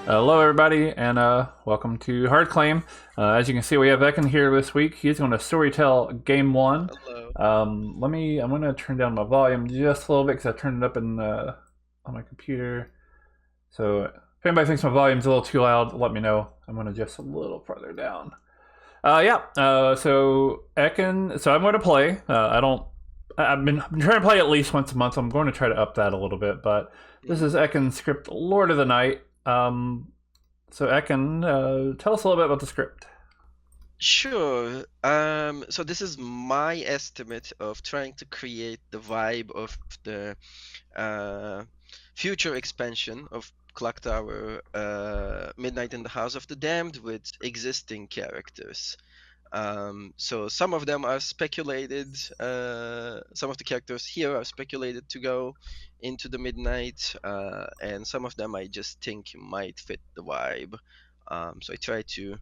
Hello, everybody, and welcome to Hard Claim. As you can see, we have Ekin here this week. He's going to storytell Game 1. Hello. I'm going to turn down my volume just a little bit because I turned it up on my computer. So if anybody thinks my volume's a little too loud, let me know. I'm going to adjust a little farther down. So Ekin, so I'm going to play. I've been trying to play at least once a month. I'm going to try to up that a little bit, but this is Ekin's script, Lord of the Night. So Ekin, tell us a little bit about the script. Sure. So this is my estimate of trying to create the vibe of the future expansion of Clock Tower, Midnight in the House of the Damned with existing characters. So some of them are speculated, some of the characters here are speculated to go into the Midnight, and some of them I just think might fit the vibe. So I try to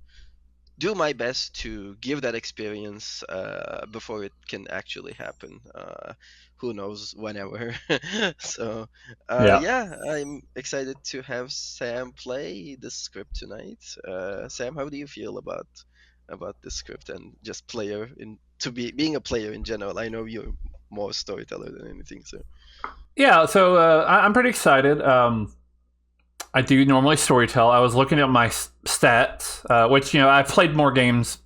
do my best to give that experience before it can actually happen. Who knows, whenever. So yeah, I'm excited to have Sam play the script tonight. Sam, how do you feel about the script and just being a player in general? I know you're more storyteller than anything, so Yeah, so I'm pretty excited. I do normally storytell. I was looking at my stats, which I've played more games,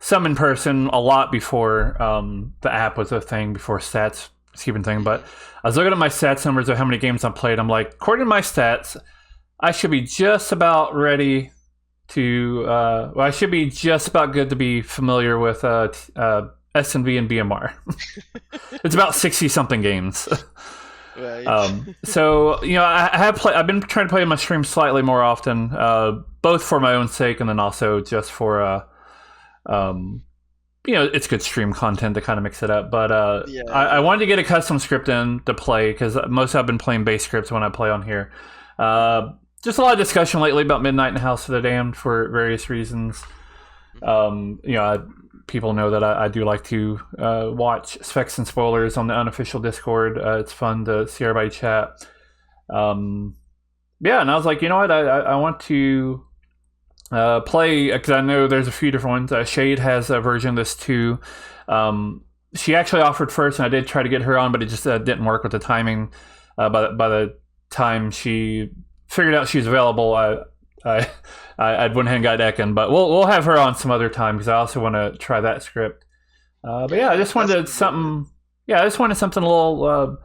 some in person, a lot before the app was a thing, before stats was even a thing. But I was looking at my stats numbers of how many games I've played. I'm like, according to my stats, I should be just about ready to. I should be just about good to be familiar with SNV and BMR. It's about 60-something games. right. So I've been trying to play my stream slightly more often, both for my own sake and then also just for it's good stream content to kind of mix it up. But I wanted to get a custom script in to play because most I've been playing base scripts when I play on here. Just a lot of discussion lately about Midnight and House of the Damned for various reasons. People know that I do like to watch specs and spoilers on the unofficial Discord. It's fun to see everybody chat. And I was like, you know what? I want to play, because I know there's a few different ones. Shade has a version of this too. She actually offered first, and I did try to get her on, but it just didn't work with the timing. By the time she figured out she was available, I went ahead and got Ekin, but we'll have her on some other time because I also want to try that script. But yeah, I just wanted something. Yeah, I just wanted something a little,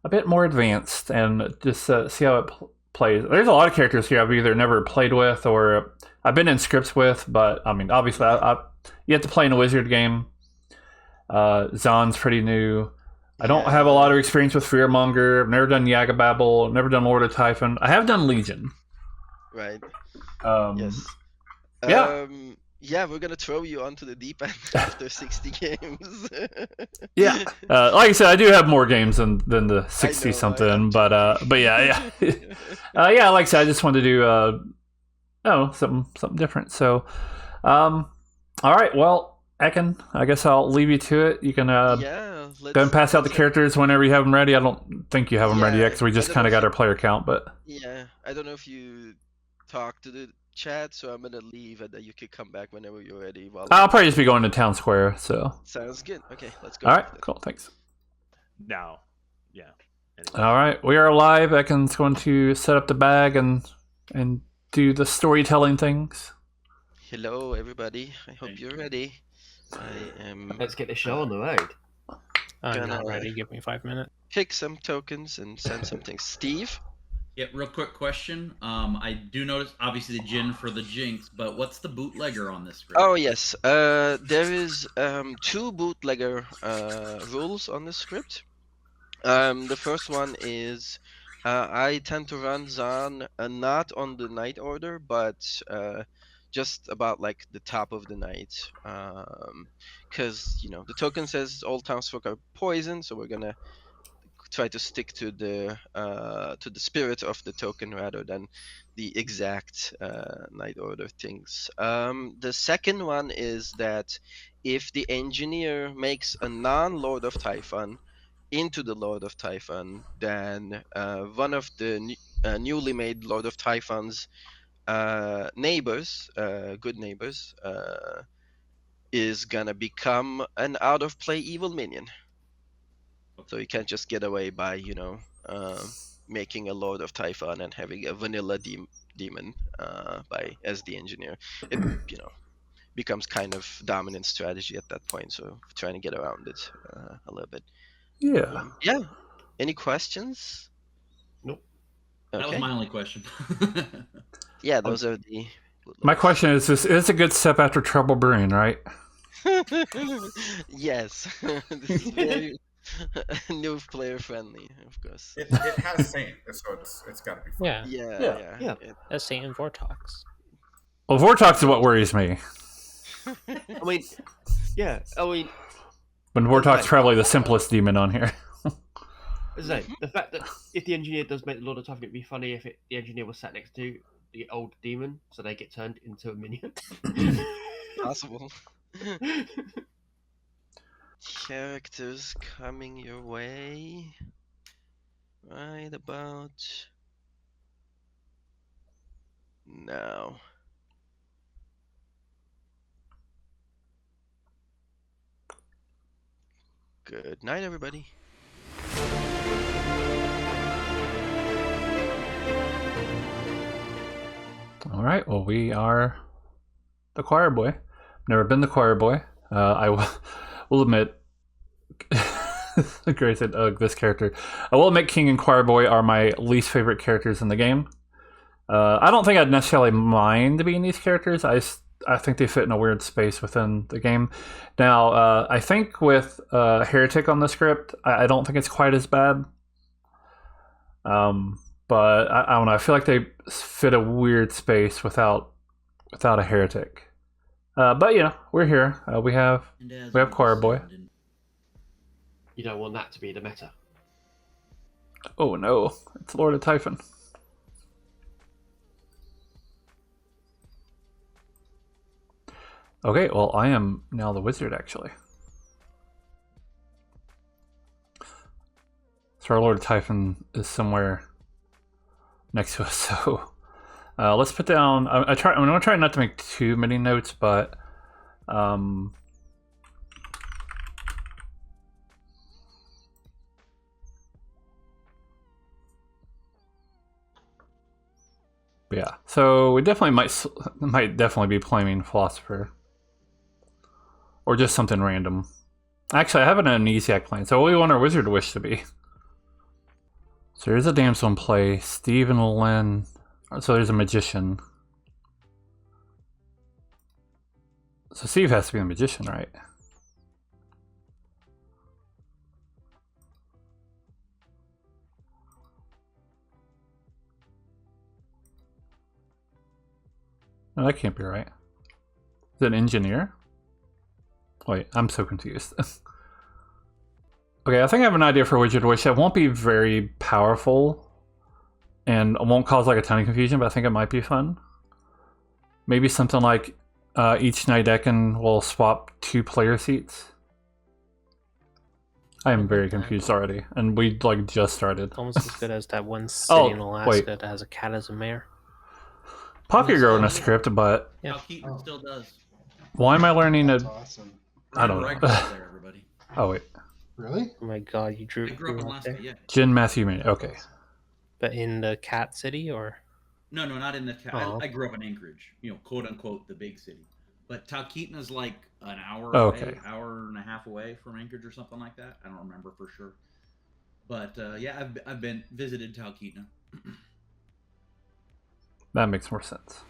a bit more advanced, and just see how it plays. There's a lot of characters here I've either never played with or I've been in scripts with, but I mean, obviously, you have to play in a wizard game. Zaan's pretty new. I don't have a lot of experience with Fearmonger. I've never done Yagababble. Never done Lord of Typhon. I have done Legion. Right. Yes. Yeah, we're gonna throw you onto the deep end after 60 games. Yeah. Like I said, I do have more games than the 60 something, but yeah. Yeah, like I said, I just wanted to do something different. So all right, well, Ekin, I guess I'll leave you to it. You can go and pass out the characters whenever you have them ready. I don't think you have them ready yet because we just kind of got our player count, but yeah, I don't know if you talk to the chat, so I'm gonna leave and then you can come back whenever you're ready. I'll probably just be going to Town Square, so sounds good. Okay, let's go. All right, cool, thanks. Now, yeah. Anyway. All right, we are live. Ekin's going to set up the bag and do the storytelling things. Hello, everybody. I hope you're ready. I am. Let's get the show on the road. I'm not ready. Give me 5 minutes. Pick some tokens and send some things. Steve? Yeah, real quick question. I do notice, obviously, the Jinn for the Jinx, but what's the bootlegger on this script? Oh, yes. There is 2 bootlegger rules on this script. The first one is I tend to run Zaan not on the night order, but just about like the top of the night. Because, the token says all townsfolk are poisoned, so we're going to try to stick to the spirit of the token rather than the exact night order things. The second one is that if the engineer makes a non-Lord of Typhon into the Lord of Typhon, then one of the newly made Lord of Typhon's neighbors, good neighbors, is gonna become an out of play evil minion. So you can't just get away by making a Lord of Typhon and having a vanilla demon as the engineer. It becomes kind of dominant strategy at that point. So trying to get around it a little bit. Yeah. Yeah. Any questions? Nope. Okay. That was my only question. Yeah, those are the. My question is: is a good step after Trouble Brewing, right? Yes. This is very new player friendly, of course. It has Saint, so it's got to be fun. Yeah. Yeah. As Saint and Vortox. Well, Vortox is what worries me. I mean, yeah. I mean, When Vortox is probably the simplest demon on here. as I say, the fact that if the engineer does make the Lord of Typhon, it'd be funny if the engineer was sat next to the old demon, so they get turned into a minion. Possible. Characters coming your way right about now. Good night, everybody. All right. Well, we are the choir boy. Never been the choir boy. I will admit, Grace said, this character. I will admit, King and choir boy are my least favorite characters in the game. I don't think I'd necessarily mind being these characters. I think they fit in a weird space within the game. Now, I think with Heretic on the script, I don't think it's quite as bad. But I don't know. I feel like they fit a weird space without a Heretic. But we're here. We have choir boy. You don't want that to be the meta. Oh no, it's Lord of Typhon. Okay, well, I am now the wizard, actually. So our Lord of Typhon is somewhere next to us, so let's put down... I'm going to try not to make too many notes, but... yeah, so we definitely might definitely be playing Philosopher. Or just something random. Actually, I have an amnesiac plan, so what do we want our wizard wish to be? So there's a damsel in play, Steve and Len. So there's a magician. So Steve has to be the magician, right? No, that can't be right. Is it an engineer? Wait, I'm so confused. Okay, I think I have an idea for Wizard Wish. It won't be very powerful and it won't cause like a ton of confusion, but I think it might be fun. Maybe something like each Night Ekin will swap 2 player seats. I am very confused already, and we like just started. Almost as good as that one city in Alaska wait. that has a cat as a mayor. Pocket Girl in a script, but Yeah. Cal Keaton still does. why am I learning That's to... awesome. I don't Ryan know. Reichardt there, everybody. Oh wait, Really? Oh my god, you drew I grew up in out Alaska, there? yeah. Jen Matthew Mann. Okay, But in the cat city, or? No, not in the town. Oh. I grew up in Anchorage, quote unquote, the big city. But Talkeetna is like an hour Oh, away, okay. hour and a half away from Anchorage or something like that. I don't remember for sure. But yeah, I've been visited Talkeetna. that makes more sense.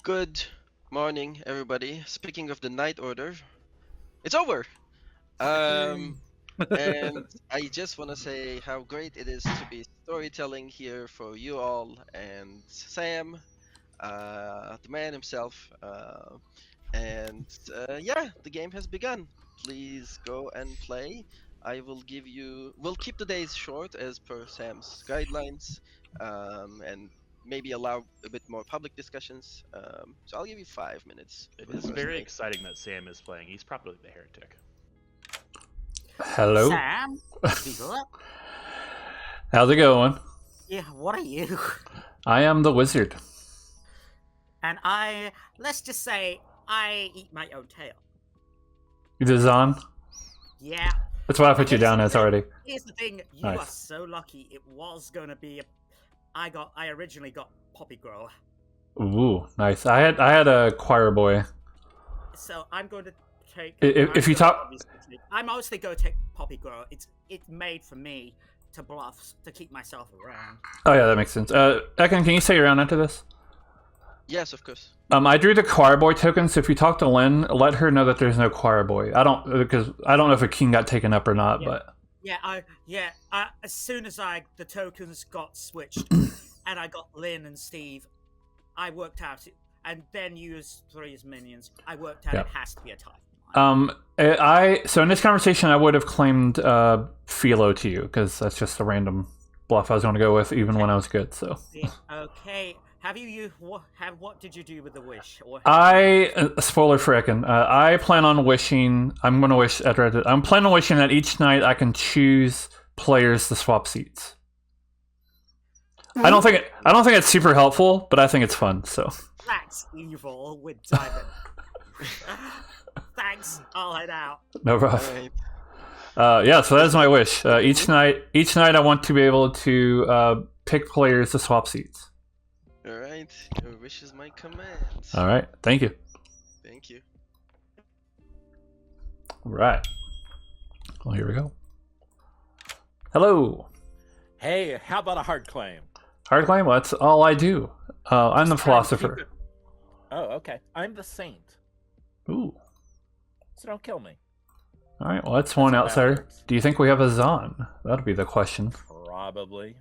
Good morning, everybody. Speaking of the Night Order, it's over. And I just want to say how great it is to be storytelling here for you all and Sam, the man himself. Yeah, the game has begun. Please go and play. We'll keep the days short as per Sam's guidelines, and maybe allow a bit more public discussions. So I'll give you 5 minutes. It is very exciting that Sam is playing. He's probably the heretic. Hello. Sam. Be good. How's it going? Yeah, what are you? I am the wizard. And let's just say, I eat my own tail. You did Zahn? Yeah. That's what I put you down as already. Here's the thing, you Nice. are so lucky. It was gonna be I originally got Poppy Grower. Ooh, nice. I had a choir boy. So I'm going to take. If you talk, I mostly go take Poppy Grower. It's made for me to bluff to keep myself around. oh yeah, that makes sense. Ekin, can you stay around after this? Yes, of course. I drew the choir boy token, so if you talk to Lynn, let her know that there's no choir boy. I don't know if a king got taken up or not, but As soon as the tokens got switched, and I got Lynn and Steve, I worked out it, and then used 3 as minions. I worked out it has to be a type. So in this conversation, I would have claimed Philo to you because that's just a random bluff I was going to go with, even when I was good. So Okay. What did you do with the wish? Spoiler for Ekin. I plan on wishing. I'm planning on wishing that each night I can choose players to swap seats. I don't think it's super helpful, but I think it's fun. So that's evil with Diamond. Thanks. I'll head out. No problem. So that is my wish. Each night I want to be able to pick players to swap seats. All right, your wish is my command. All right, thank you. Thank you. All right. Well, here we go. Hello. Hey, how about a hard claim? Hard claim? Well, that's all I do. I'm the philosopher. Oh, okay. I'm the saint. Ooh. So don't kill me. All right, well, that's one outsider. Backwards. Do you think we have a Zahn? That'll be the question. Probably.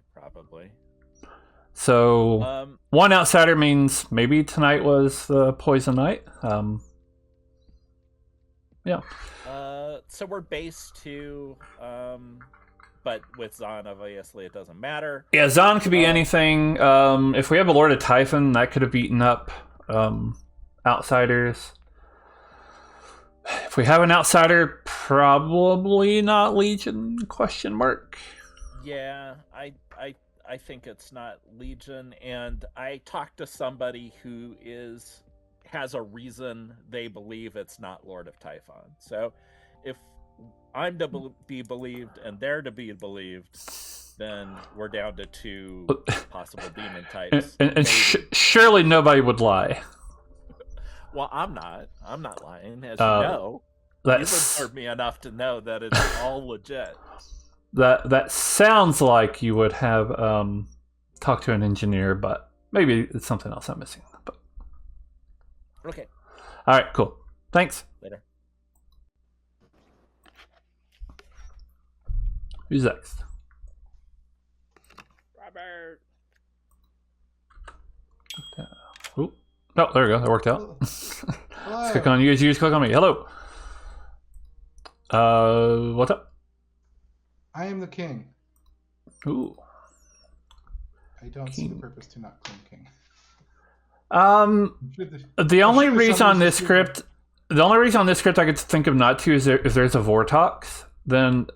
So, one outsider means maybe tonight was the poison night. Yeah. So we're base 2, but with Zahn, obviously, it doesn't matter. Yeah, Zahn could be anything. If we have a Lord of Typhon, that could have beaten up outsiders. If we have an outsider, probably not Legion, ? Yeah, I think it's not Legion, and I talked to somebody who has a reason they believe it's not Lord of Typhon. So if I'm to be believed and they're to be believed, then we're down to 2 possible demon types. And surely nobody would lie. Well, I'm not lying, as you know. You've observed me enough to know that it's all legit. That sounds like you would have talked to an engineer, but maybe it's something else I'm missing. But... Okay. All right, cool. Thanks. Later. Who's next? Robert. Oh, there we go. That worked out. Let's click on you. You click on me. Hello. What's up? I am the king. Ooh. I don't see the purpose to not claim king. The only reason on this script I could think of not to is if there's a Vortox, then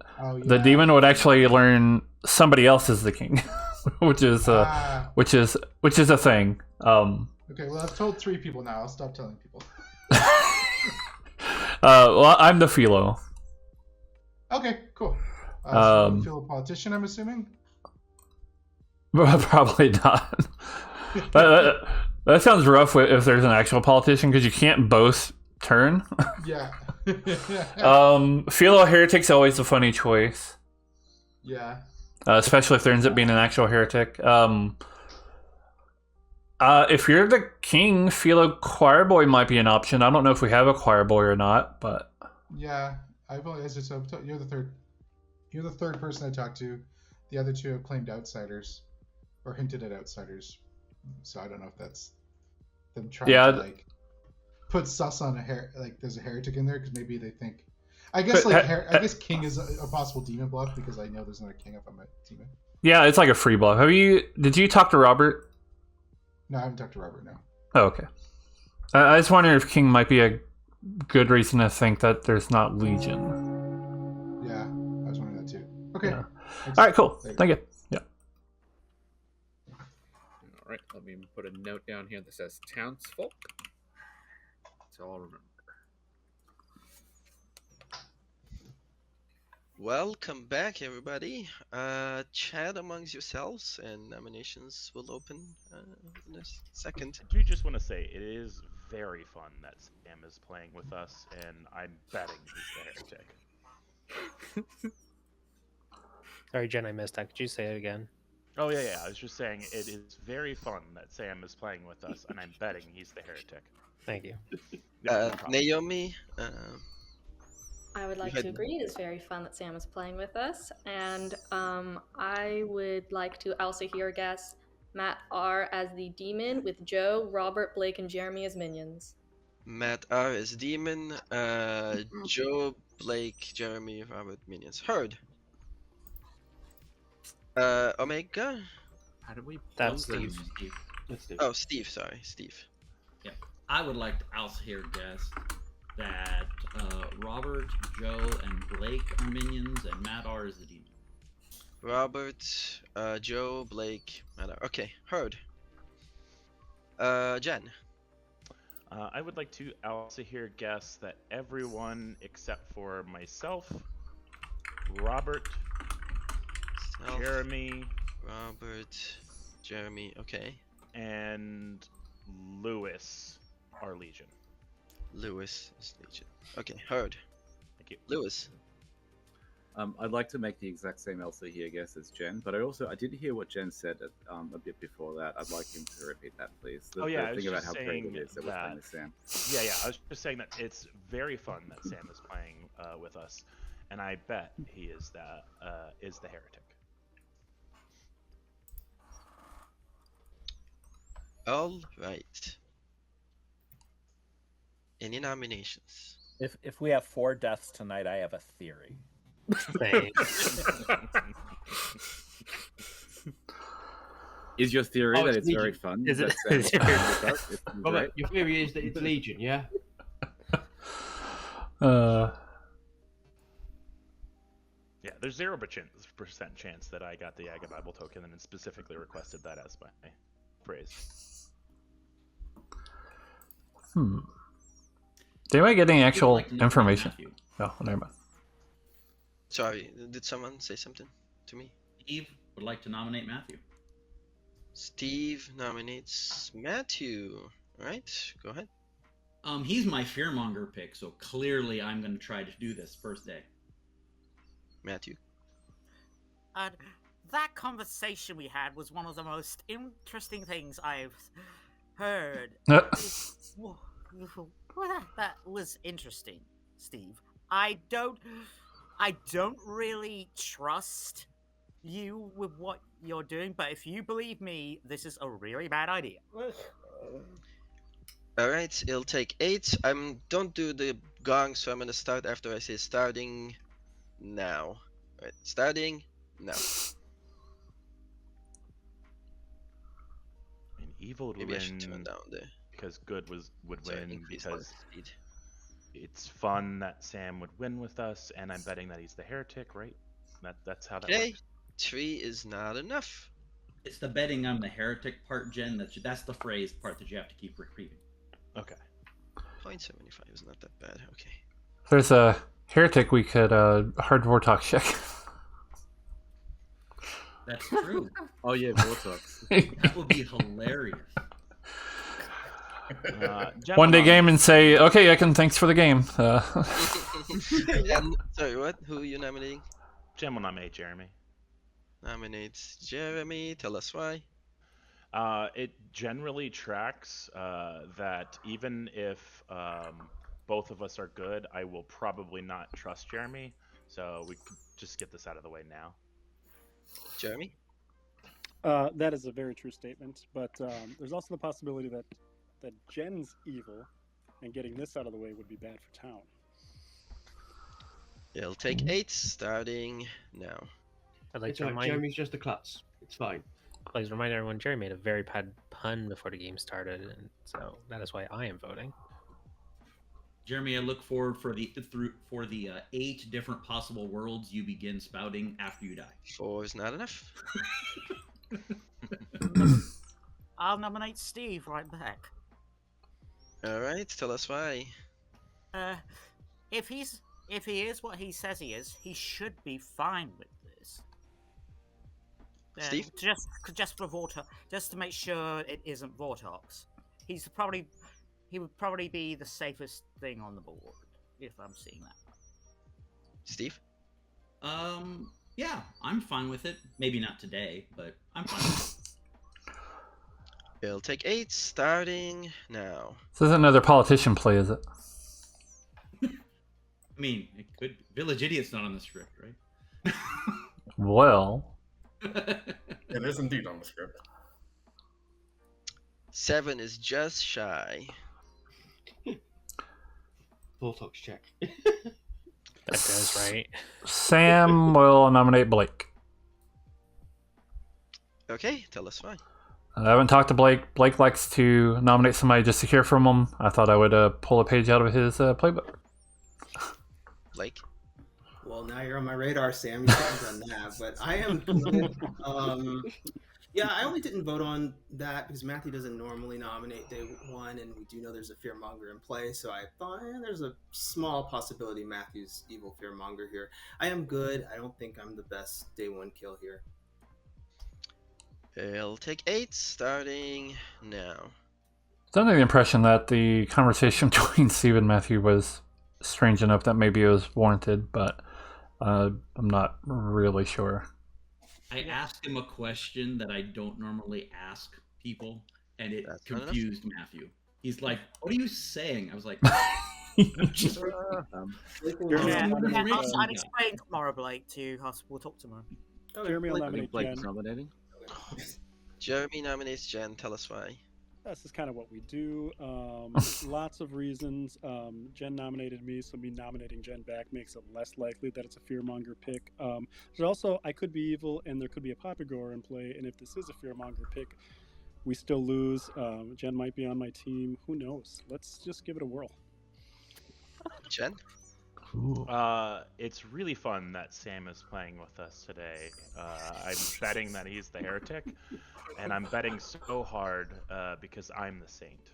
the demon would actually learn somebody else is the king, which is a thing. Okay, well I've told 3 people now. I'll stop telling people. Well, I'm the Philo. Okay, cool. So you feel a politician, I'm assuming? Probably not. That sounds rough if there's an actual politician, because you can't both turn. Yeah. Philo Heretic's always a funny choice. Yeah. Especially if there ends up being an actual heretic. If you're the king, Philo Choir Boy might be an option. I don't know if we have a Choir Boy or not, but... Yeah, you're the third. You're the third person I talked to. The other 2 have claimed outsiders, or hinted at outsiders. So I don't know if that's them trying to put sus on there's a heretic in there because maybe they think. I guess king is a possible demon bluff because I know there's not a king up on my demon. Yeah, it's like a free bluff. Did you talk to Robert? No, I haven't talked to Robert. No. Oh, okay. I just wonder if king might be a good reason to think that there's not Legion. Yeah. Okay. Yeah. All right, cool. Thank you. Yeah. All right, let me put a note down here that says townsfolk. So I'll remember. Welcome back, everybody. Chat amongst yourselves, and nominations will open in a second. I do just want to say it is very fun that Sam is playing with us, and I'm betting he's the heretic. Sorry, Jen, I missed that. Could you say it again? Oh yeah. I was just saying it is very fun that Sam is playing with us, and I'm betting he's the heretic. Thank you. Yeah, no problem. Naomi, I would like Go to ahead. agree. It's very fun that Sam is playing with us, and I would like to also hear guess Matt R as the demon with Joe, Robert, Blake, and Jeremy as minions. Matt R is demon. Joe, Blake, Jeremy, Robert, minions. Heard. Omega. How did we? That's vote? Steve. Oh, Steve. Sorry, Steve. I would like to also here guess that Robert, Joe, and Blake are minions, and Matt R is the demon. Robert, Joe, Blake, Matt R. Okay, heard. Jen. I would like to also here guess that everyone except for myself, Robert, Self, Jeremy, Robert, Jeremy. Okay. and Lewis are Legion. Lewis is Legion. Okay, heard. Thank you. Lewis. I'd like to make the exact same Elsa here guess as Jen, but I did hear what Jen said a bit before that. I'd like him to repeat that, please. Oh, yeah, I the was thing about just how great it saying is that we're playing with Sam. Yeah. I was just saying that it's very fun that Sam is playing with us, and I bet he is the heretic. All right. Any nominations? If we have 4 deaths tonight, I have a theory. Is your theory that it's Legion. very fun? Is it? that Sam is playing with us? It's Robert, great? your theory is that it's Legion, yeah? Yeah, there's 0% chance that I got the Yaga Bible token and then specifically requested that as my phrase. Did anybody get any actual like to know information? Matthew. Oh, never mind. Sorry, did someone say something to me? Steve would like to nominate Matthew. Steve nominates Matthew. Alright, go ahead. He's my fearmonger pick, so clearly I'm going to try to do this first day. Matthew. That conversation we had was one of the most interesting things I've heard. That was interesting, Steve. I don't really trust you with what you're doing, but if you believe me, this is a really bad idea. Alright, it'll take 8. Don't do the gong, so I'm gonna start after I say starting now. Alright, starting now. And evil would Maybe I win should turn down the because good would sorry, win increase because speed. it's fun that Sam would win with us, and I'm betting that he's the heretic, right? That's how that Okay, works. 3 is not enough. It's the betting I'm the heretic part, Jen. That's the phrase part that you have to keep repeating. Okay. 0.75 is not that bad. Okay. If there's a heretic, we could hard Vortox check. That's true. Oh yeah, Vortox. That would be hilarious. One day game and say, okay, I can. Thanks for the game. Sorry, what? Who are you nominating? Jen will nominate Jeremy. Nominates Jeremy. Tell us why. It generally tracks that even if both of us are good, I will probably not trust Jeremy. So we could just get this out of the way now. Jeremy? That is a very true statement, but there's also the possibility that Jen's evil, and getting this out of the way would be bad for town. It'll take 8, starting now. I'd like It's to alright, remind Jeremy's just a klutz. It's fine. I'd like to remind everyone Jerry made a very bad pun before the game started, and so that is why I am voting. Jeremy, I look forward for the 8 different possible worlds you begin spouting after you die. 4 is not enough. I'll nominate Steve right back. All right, tell us why. If he is what he says he is, he should be fine with this. Steve? Just for Vortox, just to make sure it isn't Vortox. He would probably be the safest thing on the board, if I'm seeing that. Steve? Yeah, I'm fine with it. Maybe not today, but I'm fine with it. It'll take 8, starting now. This isn't another politician play, is it? I mean, it could. Village Idiot's not on the script, right? Well. It is indeed on the script. 7 is just shy. Vortox check. That does, right? Sam will nominate Blake. Okay, tell us why. I haven't talked to Blake. Blake likes to nominate somebody just to hear from him. I thought I would pull a page out of his playbook. Blake? Well, now you're on my radar, Sam. You haven't done that, but I am good. Yeah, I only didn't vote on that because Matthew doesn't normally nominate day 1, and we do know there's a fearmonger in play, so I thought there's a small possibility Matthew's evil fearmonger here. I am good. I don't think I'm the best day 1 kill here. It'll take 8, starting now. It's under the impression that the conversation between Steve and Matthew was strange enough that maybe it was warranted, but I'm not really sure. I asked him a question that I don't normally ask people, and it confused Matthew. He's like, "What are you saying?" I was like, I'd explain tomorrow, Blake, to us. We'll talk tomorrow. Jeremy will nominate Jen. Nominating. Jeremy nominates Jen. Tell us why. This is kind of what we do. Lots of reasons. Jen nominated me, so me nominating Jen back makes it less likely that it's a fearmonger pick. There's also, I could be evil, and there could be a Poppygore in play, and if this is a fearmonger pick, we still lose. Jen might be on my team. Who knows? Let's just give it a whirl. Jen? It's really fun that Sam is playing with us today. I'm betting that he's the heretic, and I'm betting so hard because I'm the saint.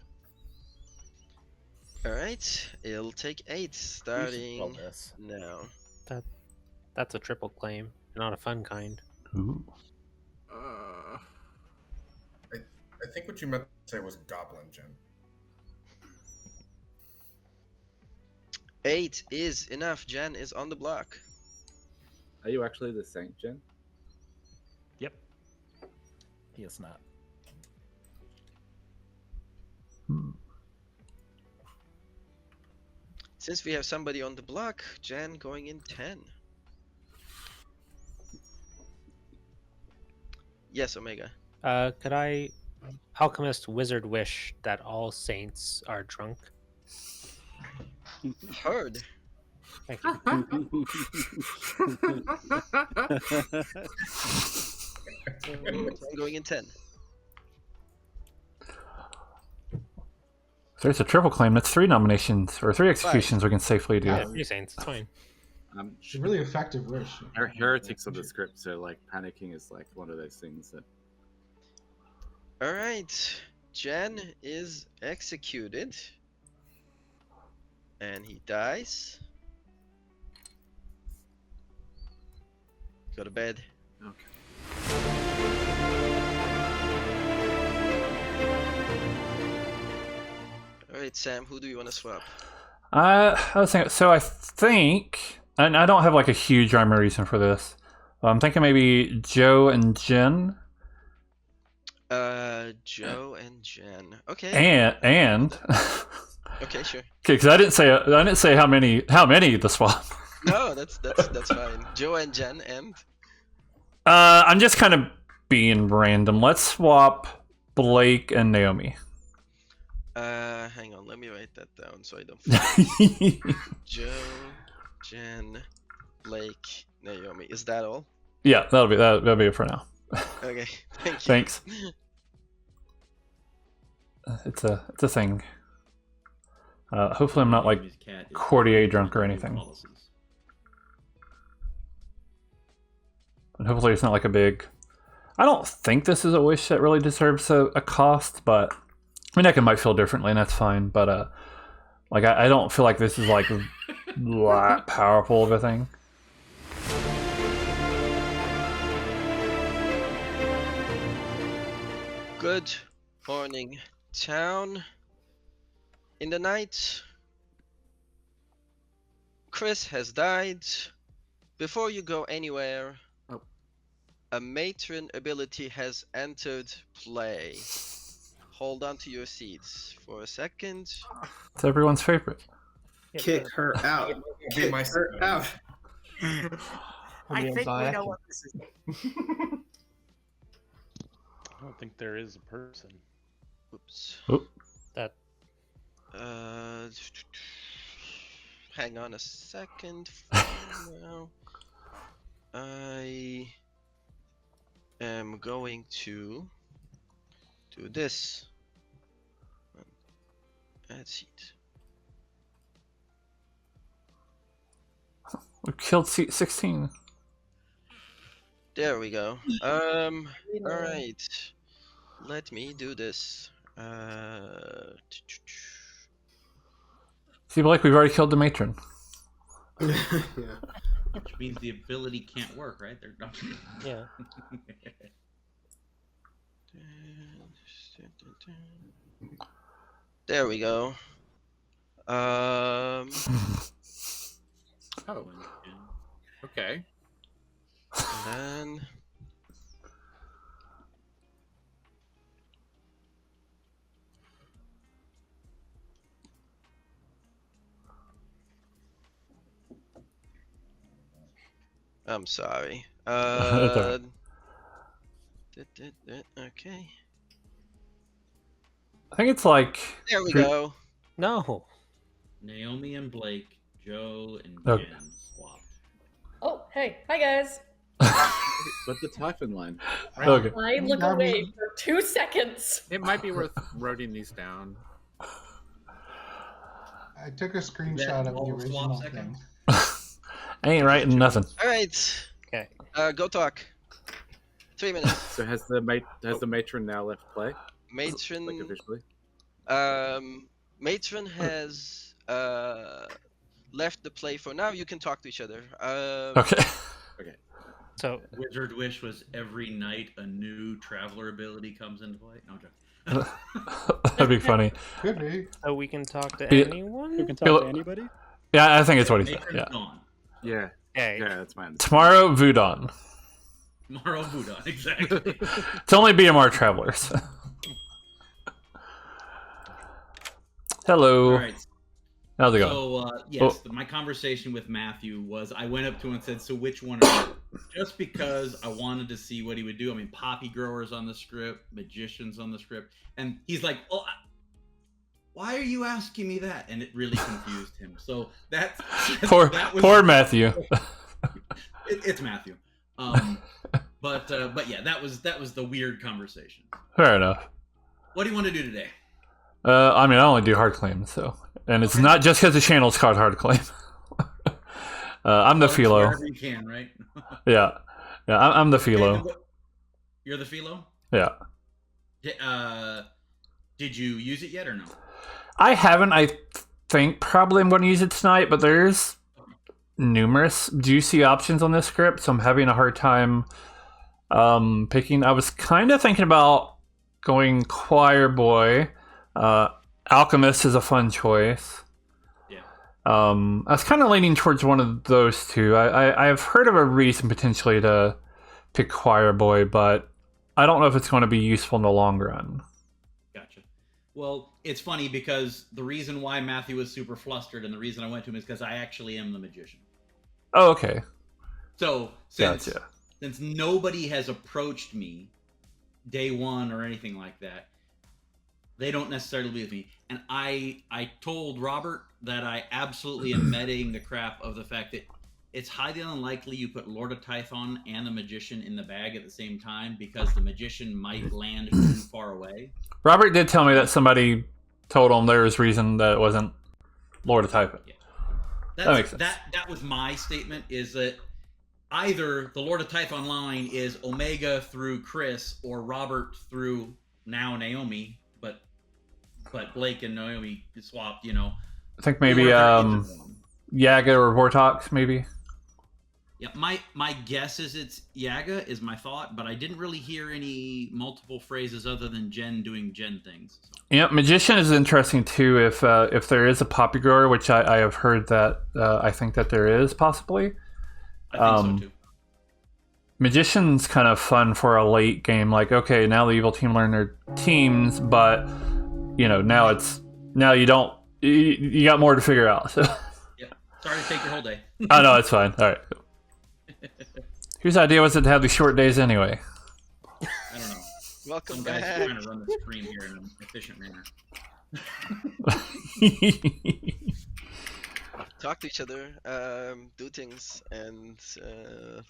Alright, it'll take 8, starting now. That's a triple claim, not a fun kind. Ooh. I think what you meant to say was Goblin, Jen. 8 is enough. Jen is on the block. Are you actually the saint, Jen? Yep. He is not. Since we have somebody on the block, Jen going in 10. Yes, Omega. Could I, Alchemist Wizard, wish that all saints are drunk? Heard. Thank you. I'm going in 10. If there's a triple claim, that's 3 nominations, or 3 executions we can safely do. Yeah, 3 saints, it's fine. It's a really effective wish. Heretics on the script, so like panicking is like one of those things that. Alright. Jen is executed. And he dies. Go to bed. Okay. Alright, Sam, who do you want to swap? I was thinking, so I think, and I don't have like a huge rhyme or reason for this. I'm thinking maybe Joe and Jen. Joe and Jen. Okay. And. Okay, sure. Okay, because I didn't say how many the swap. No, that's fine. Joe and Jen and. I'm just kind of being random. Let's swap Blake and Naomi. Hang on, let me write that down so I don't forget. Joe, Jen, Blake, Naomi. Is that all? Yeah, that'll be it for now. Okay, thank you. Thanks. It's a thing. Hopefully I'm not like His cat is Courtier drunk or anything. policies. And hopefully it's not like a big... I don't think this is a wish that really deserves a cost, but... I mean, I might feel differently, and that's fine, but like I don't feel like this is like that powerful of a thing. Good morning, town. In the night, Chris has died. Before you go anywhere, a matron ability has entered play. Hold on to your seats for a second. It's everyone's favorite. Kick her out. Kick her out. I think we know what this is. I don't think there is a person. Oops. Oop. That. Hang on a second. Now, I am going to do this. Add seat. We killed seat 16. There we go. Alright. Let me do this. See, Blake, we've already killed the matron. Yeah. Which means the ability can't work, right? They're not. Yeah. There we go. Oh. Okay. And then I'm sorry. Okay. I think it's like... There we go. No. Naomi and Blake, Joe and Okay. Jen swapped. Oh, hey. Hi, guys. But the Typhon line. Okay. I look away for 2 seconds. It might be worth writing these down. I took a screenshot of the all original swap thing. I ain't writing nothing. Alright. Okay. Go talk. 3 minutes. So has the matron now left play? Matron. Like officially? Matron has left the play for now. You can talk to each other. Okay. Okay. So Wizard Wish was every night a new traveler ability comes into play. No, I'm joking. That'd be funny. Could be. So we can talk to Yeah. anyone? You can talk to anybody? Yeah, I think it's what he said. Matron's Yeah. gone. Yeah. Hey. Yeah, that's my understanding. Tomorrow, Vudon. Tomorrow, Buddha. Exactly. It's only BMR travelers. Hello. All right. How's it going? So, yes, my conversation with Matthew was I went up to him and said, so which one are you? Just because I wanted to see what he would do. I mean, Poppy Grower's on the script, Magician's on the script. And he's like, well, why are you asking me that? And it really confused him. So that was, Poor Matthew. It's Matthew. But yeah, that was the weird conversation. Fair enough. What do you want to do today? I mean, I only do hard claims, so, and it's not just because the channel's called hard claim. I'm the Philo. Wherever you can, right? Yeah, I'm the Philo. You're the Philo? Yeah. Did you use it yet or no? I haven't. I think probably I'm going to use it tonight, but there's numerous juicy options on this script, so I'm having a hard time picking. I was kind of thinking about going Choir Boy. Alchemist is a fun choice. Yeah. I was kind of leaning towards one of those two. I've heard of a reason potentially to pick Choir Boy, but I don't know if it's going to be useful in the long run. Gotcha. Well, it's funny because the reason why Matthew was super flustered and the reason I went to him is because I actually am the magician. Oh, okay. So since Gotcha. since nobody has approached me day one or anything like that, they don't necessarily be with me. And I told Robert that I absolutely am metaing the crap of the fact that it's highly unlikely you put Lord of Tython and the Magician in the bag at the same time because the Magician might land too far away. Robert did tell me that somebody told him there was reason that it wasn't Lord of Typhon. Yeah. That makes sense. That was my statement, is that either the Lord of Typhon line is Omega through Chris or Robert through now Naomi, but Blake and Naomi swapped, you know. I think maybe Or Yaga or Vortox, maybe. Yeah, my guess is it's Yaga is my thought, but I didn't really hear any multiple phrases other than Jen doing Jen things. So. Yeah, Magician is interesting too. If there is a Poppy Grower, which I have heard that I think that there is possibly. I think so too. Magician's kind of fun for a late game. Like, okay, now the evil team learn their teams, but you know now you don't you got more to figure out. So. Yeah, sorry to take your whole day. Oh no, it's fine. All right. Whose idea was it to have these short days anyway? I don't know. Welcome Some guys back. trying to run the stream here in an efficient manner. Talk to each other, do things, and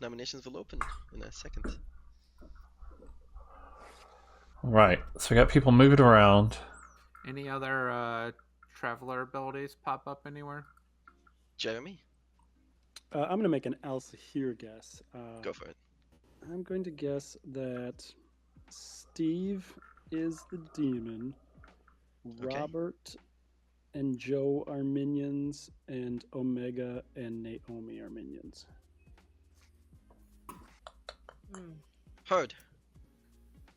nominations will open in a second. Right. So we got people moving around. Any other traveler abilities pop up anywhere? Jeremy? I'm going to make an Elsa here guess. Go for it. I'm going to guess that Steve is the demon, Okay. Robert and Joe are minions, and Omega and Naomi are minions. Heard.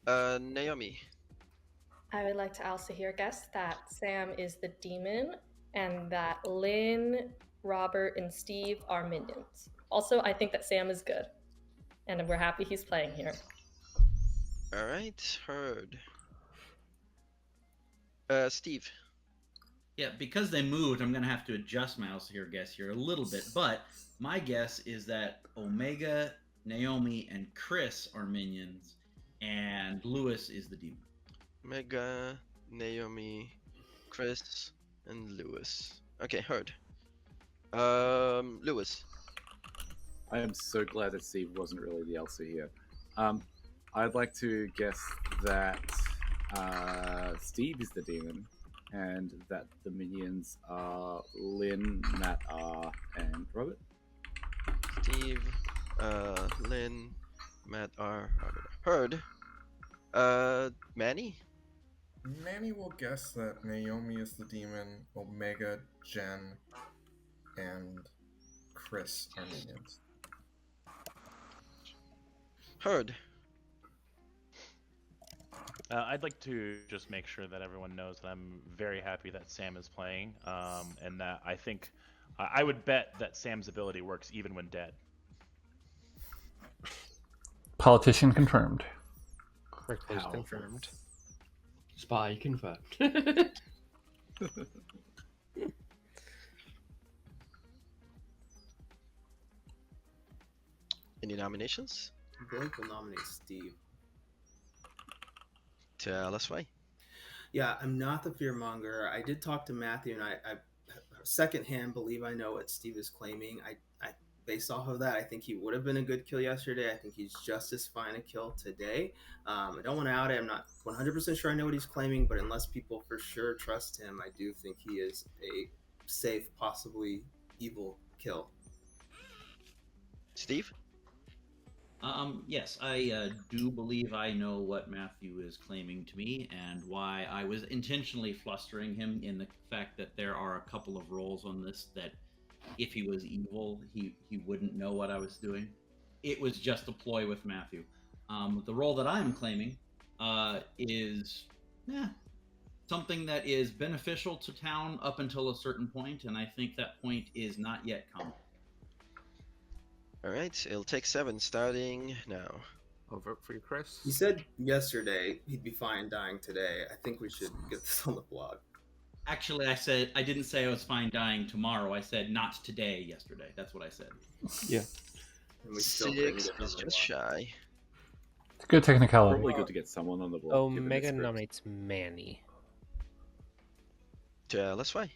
Naomi. I would like to also here guess that Sam is the demon and that Lynn, Robert, and Steve are minions. Also, I think that Sam is good, and we're happy he's playing here. All right, heard. Steve. Yeah, because they moved, I'm going to have to adjust my Elsevier guess here a little bit. But my guess is that Omega, Naomi, and Chris are minions, and Lewis is the demon. Omega, Naomi, Chris, and Lewis. Okay, heard. Lewis. I am so glad that Steve wasn't really the Elsa here. I'd like to guess that Steve is the demon, and that the minions are Lynn, Matt R, and Robert. Steve, Lynn, Matt R, Robert. Heard. Manny? Manny will guess that Naomi is the demon, Omega, Jen, and Chris are minions. Heard. I'd like to just make sure that everyone knows that I'm very happy that Sam is playing, and that I think I would bet that Sam's ability works even when dead. Politician confirmed. Recluse confirmed. Spy confirmed. Any nominations? Blake will nominate Steve. Tell us why. Yeah, I'm not the fearmonger. I did talk to Matthew, and I secondhand believe I know what Steve is claiming. I based off of that, I think he would have been a good kill yesterday. I think he's just as fine a kill today. I don't want to out it. I'm not 100% sure I know what he's claiming, but unless people for sure trust him, I do think he is a safe, possibly evil kill. Steve? Yes, I do believe I know what Matthew is claiming to me and why I was intentionally flustering him in the fact that there are a couple of roles on this that if he was evil, he wouldn't know what I was doing. It was just a ploy with Matthew. The role that I'm claiming is something that is beneficial to town up until a certain point, and I think that point is not yet come. Alright, it'll take 7 starting now. I'll vote for you, Chris. He said yesterday he'd be fine dying today. I think we should get this on the blog. Actually, I didn't say I was fine dying tomorrow. I said not today yesterday. That's what I said. Yeah. And we still 6 is just shy. It's a good technicality. Probably good to get someone on the board. Omega nominates Manny. Tell us why.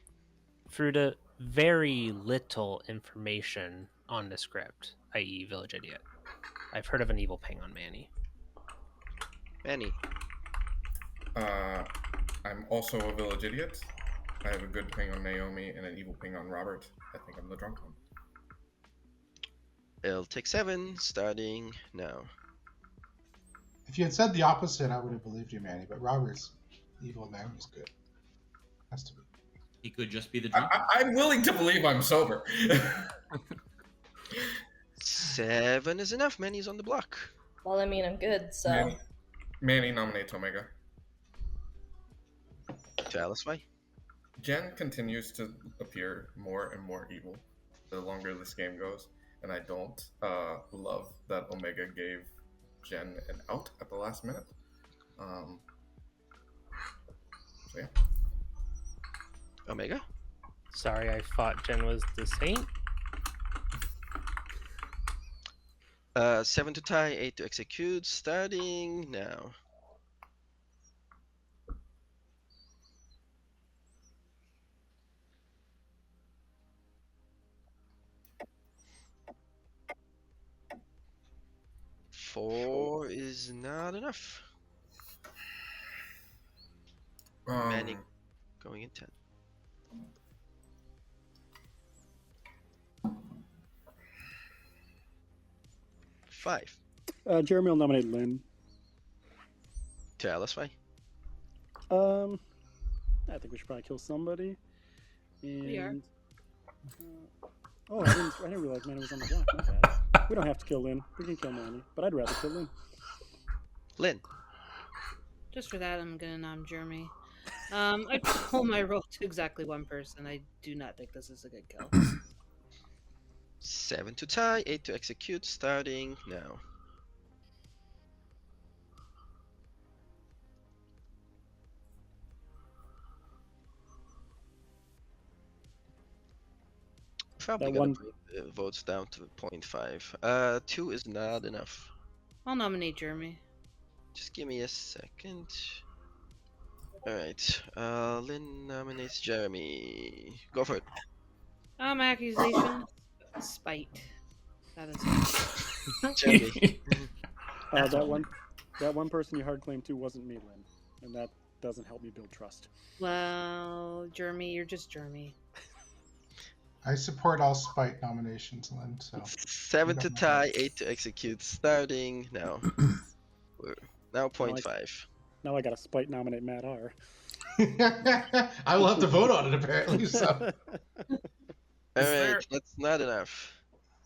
Through the very little information on the script, i.e. Village Idiot, I've heard of an evil ping on Manny. Manny. I'm also a village idiot. I have a good ping on Naomi and an evil ping on Robert. I think I'm the drunk one. It'll take 7, starting now. If you had said the opposite, I would have believed you, Manny. But Robert's evil and Naomi's good. Has to be. He could just be the drunk. I'm willing to believe I'm sober. 7 is enough. Manny's on the block. Well, I mean, I'm good, so. Manny nominates Omega. Tell us why. Jen continues to appear more and more evil the longer this game goes, and I don't love that Omega gave Jen an out at the last minute. So yeah. Omega? Sorry, I thought Jen was the saint. 7 to tie, 8 to execute, starting now. Four is not enough. Manning going in 10. Five. Jeremy will nominate Lynn. Tell us why. I think we should probably kill somebody. And, We are. Oh, I didn't realize Manny was on the block. My bad. We don't have to kill Lynn. We can kill Manny, but I'd rather kill Lynn. Lynn. Just for that, I'm gonna nom Jeremy. I pull my roll to exactly one person. I do not think this is a good kill. 7 to tie, 8 to execute, starting now. Probably That gonna one- bring the votes down to 0.5. 2 is not enough. I'll nominate Jeremy. Just give me a second. Alright, Lynn nominates Jeremy. Go for it. Accusation. Spite. That is Jeremy. That one person you hard claimed to wasn't me, Lynn, and that doesn't help me build trust. Well, Jeremy, you're just Jeremy. I support all spite nominations, Lynn. So 7 to tie, 8 to execute, starting now. We're now 0.5. Now I got to spite nominate Matt R. I will have to vote on it apparently. So Alright, that's not enough.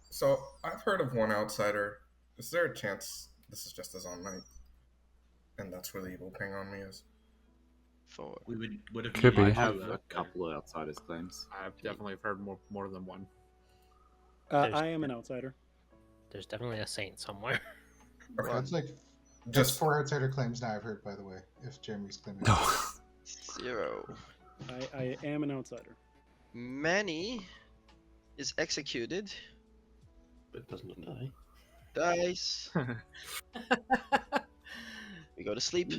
So I've heard of one outsider. Is there a chance this is just his own night, and that's where the evil ping on me is? 4. We would have. Could be. I have a couple of outsiders claims. I've definitely heard more than one. I am an outsider. There's definitely a saint somewhere. okay, it's like just 4 outsider claims now. I've heard, by the way, if Jeremy's claiming. 0. I am an outsider. Manny is executed. But doesn't die. Dice. We go to sleep.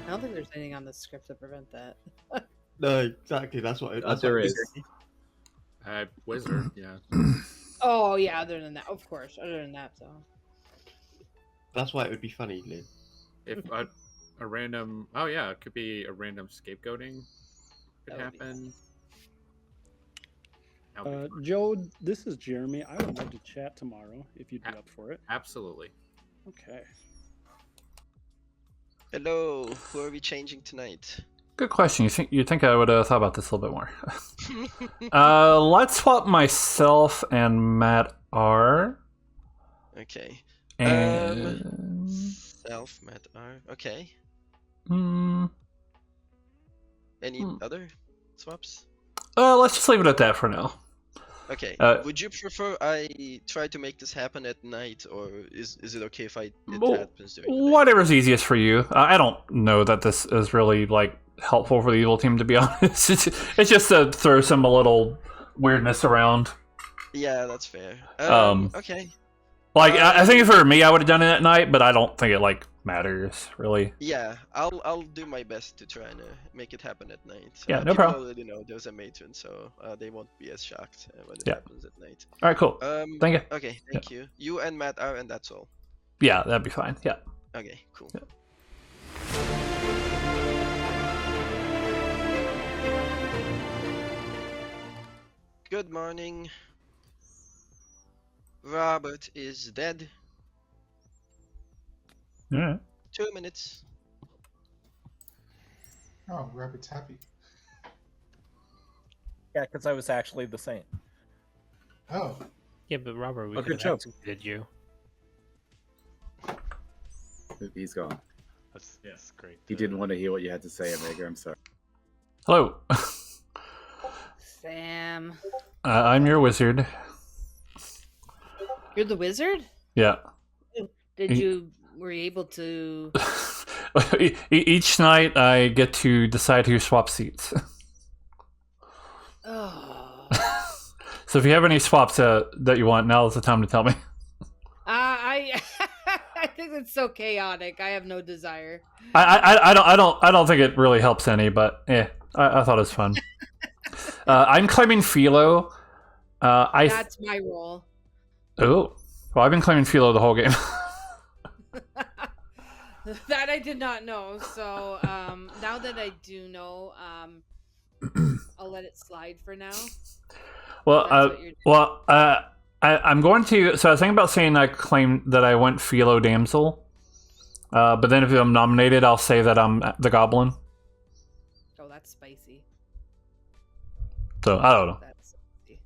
I don't think there's anything on the script to prevent that. No, exactly. That's what. That's there what is. Wizard, yeah. Oh yeah, other than that, of course. Other than that, though. That's why it would be funny, Lynn. If a random, oh yeah, it could be a random scapegoating could happen. Joe, this is Jeremy. I would love to chat tomorrow if you'd be up for it. Absolutely. Okay. Hello, who are we changing tonight? Good question. You think I would have thought about this a little bit more? Let's swap myself and Matt R. Okay. And Self, Matt R. Okay. Hmm. Any other swaps? Let's just leave it at that for now. Okay. Would you prefer I try to make this happen at night, or is it okay if it happens during the day? Whatever's easiest for you. I don't know that this is really like helpful for the evil team, to be honest. It's just to throw some a little weirdness around. Yeah, that's fair. Okay. Like I think for me, I would have done it at night, but I don't think it like matters really. Yeah, I'll do my best to try and make it happen at night. Yeah, no people problem. already know there's a matron, so they won't be as shocked when it Yeah. happens at night. All right, cool. Thank you. Okay, thank you. You and Matt are, and that's all. Yeah, that'd be fine. Yeah. Okay, cool. Yep. Good morning. Robert is dead. Yeah. 2 minutes. Oh, Robert's happy. Yeah, because I was actually the saint. Oh. Yeah, but Robert, we Oh, could good have job. executed you. He's gone. That's great. He didn't want to hear what you had to say, Omega. I'm sorry. Hello. Sam. I'm your wizard. You're the wizard? Yeah. Did you were you able to Each night I get to decide who swaps seats. Oh. So if you have any swaps that you want, now is the time to tell me. I I think that's so chaotic. I have no desire. I don't think it really helps any, but I thought it was fun. I'm claiming Philo. That's my role. Oh, well, I've been claiming Philo the whole game. That I did not know. So now that I do know, I'll let it slide for now. Well, I'm going to. So I was thinking about saying I claim that I went Philo Damsel, but then if I'm nominated, I'll say that I'm the Goblin. Oh, that's spicy. So I don't know. That's spicy.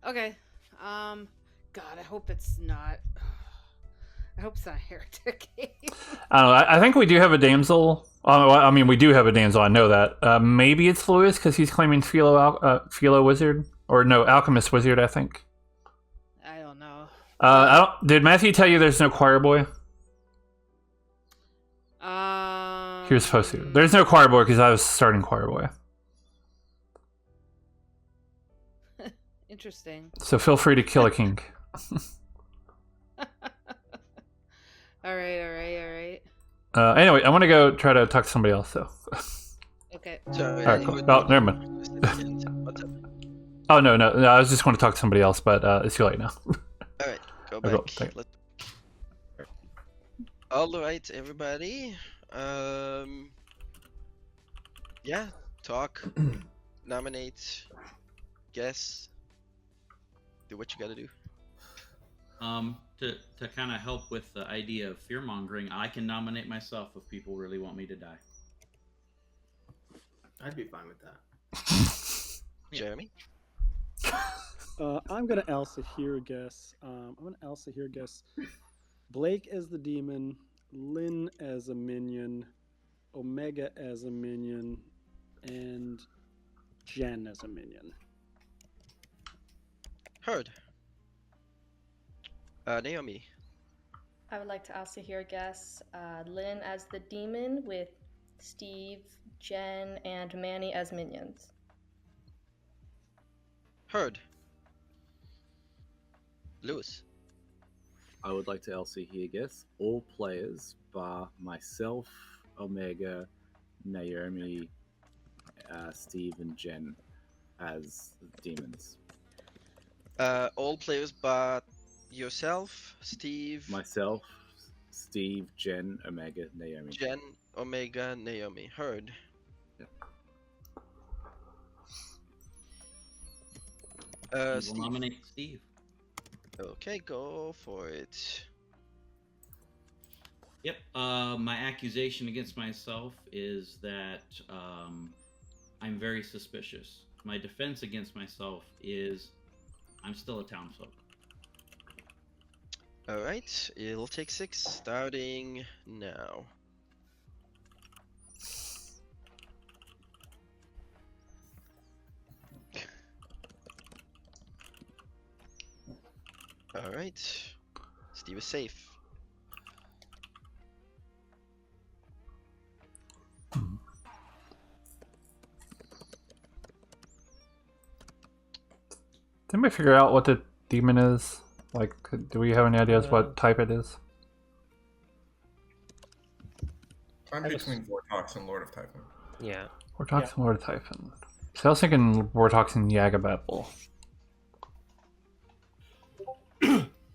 Okay. God, I hope it's not. I hope it's not a heretic game. I don't know. I think we do have a damsel. I mean, we do have a damsel. I know that. Maybe it's Lewis because he's claiming Philo wizard, or no, alchemist wizard. I think. I don't know. Did Matthew tell you there's no choir boy? He was supposed to. There's no choir boy because I was starting choir boy. Interesting. So feel free to kill a king. All right. Anyway, I want to go try to talk to somebody else, though. Okay. Sorry, All right, cool. Oh, never mind. What's up? Oh, no, I was just going to talk to somebody else, but it's too late now. Alright, go Okay, back. thank you. Alright, everybody. Yeah, talk, nominate, guess, do what you gotta do. To kind of help with the idea of fear mongering, I can nominate myself if people really want me to die. I'd be fine with that. Jeremy? I'm gonna Elsa here guess. Blake as the demon, Lynn as a minion, Omega as a minion, and Jen as a minion. Heard. Naomi. I would like to also hear guess Lynn as the demon with Steve, Jen, and Manny as minions. Heard. Lewis. I would like to Elsie here guess all players bar myself, Omega, Naomi, Steve, and Jen as demons. All players but yourself, Steve. Myself, Steve, Jen, Omega, Naomi. Jen, Omega, Naomi. Heard. We'll Steve. nominate Steve. Okay, go for it. Yep. My accusation against myself is that I'm very suspicious. My defense against myself is I'm still a townsfolk. Alright, it'll take 6 starting now. Alright, Steve is safe. Did anybody figure out what the demon is? Like, do we have any ideas what type it is? I'm between Vortox and Lord of Typhon. Yeah. Vortox and Lord of Typhon. So I was thinking Vortox and Yagababble.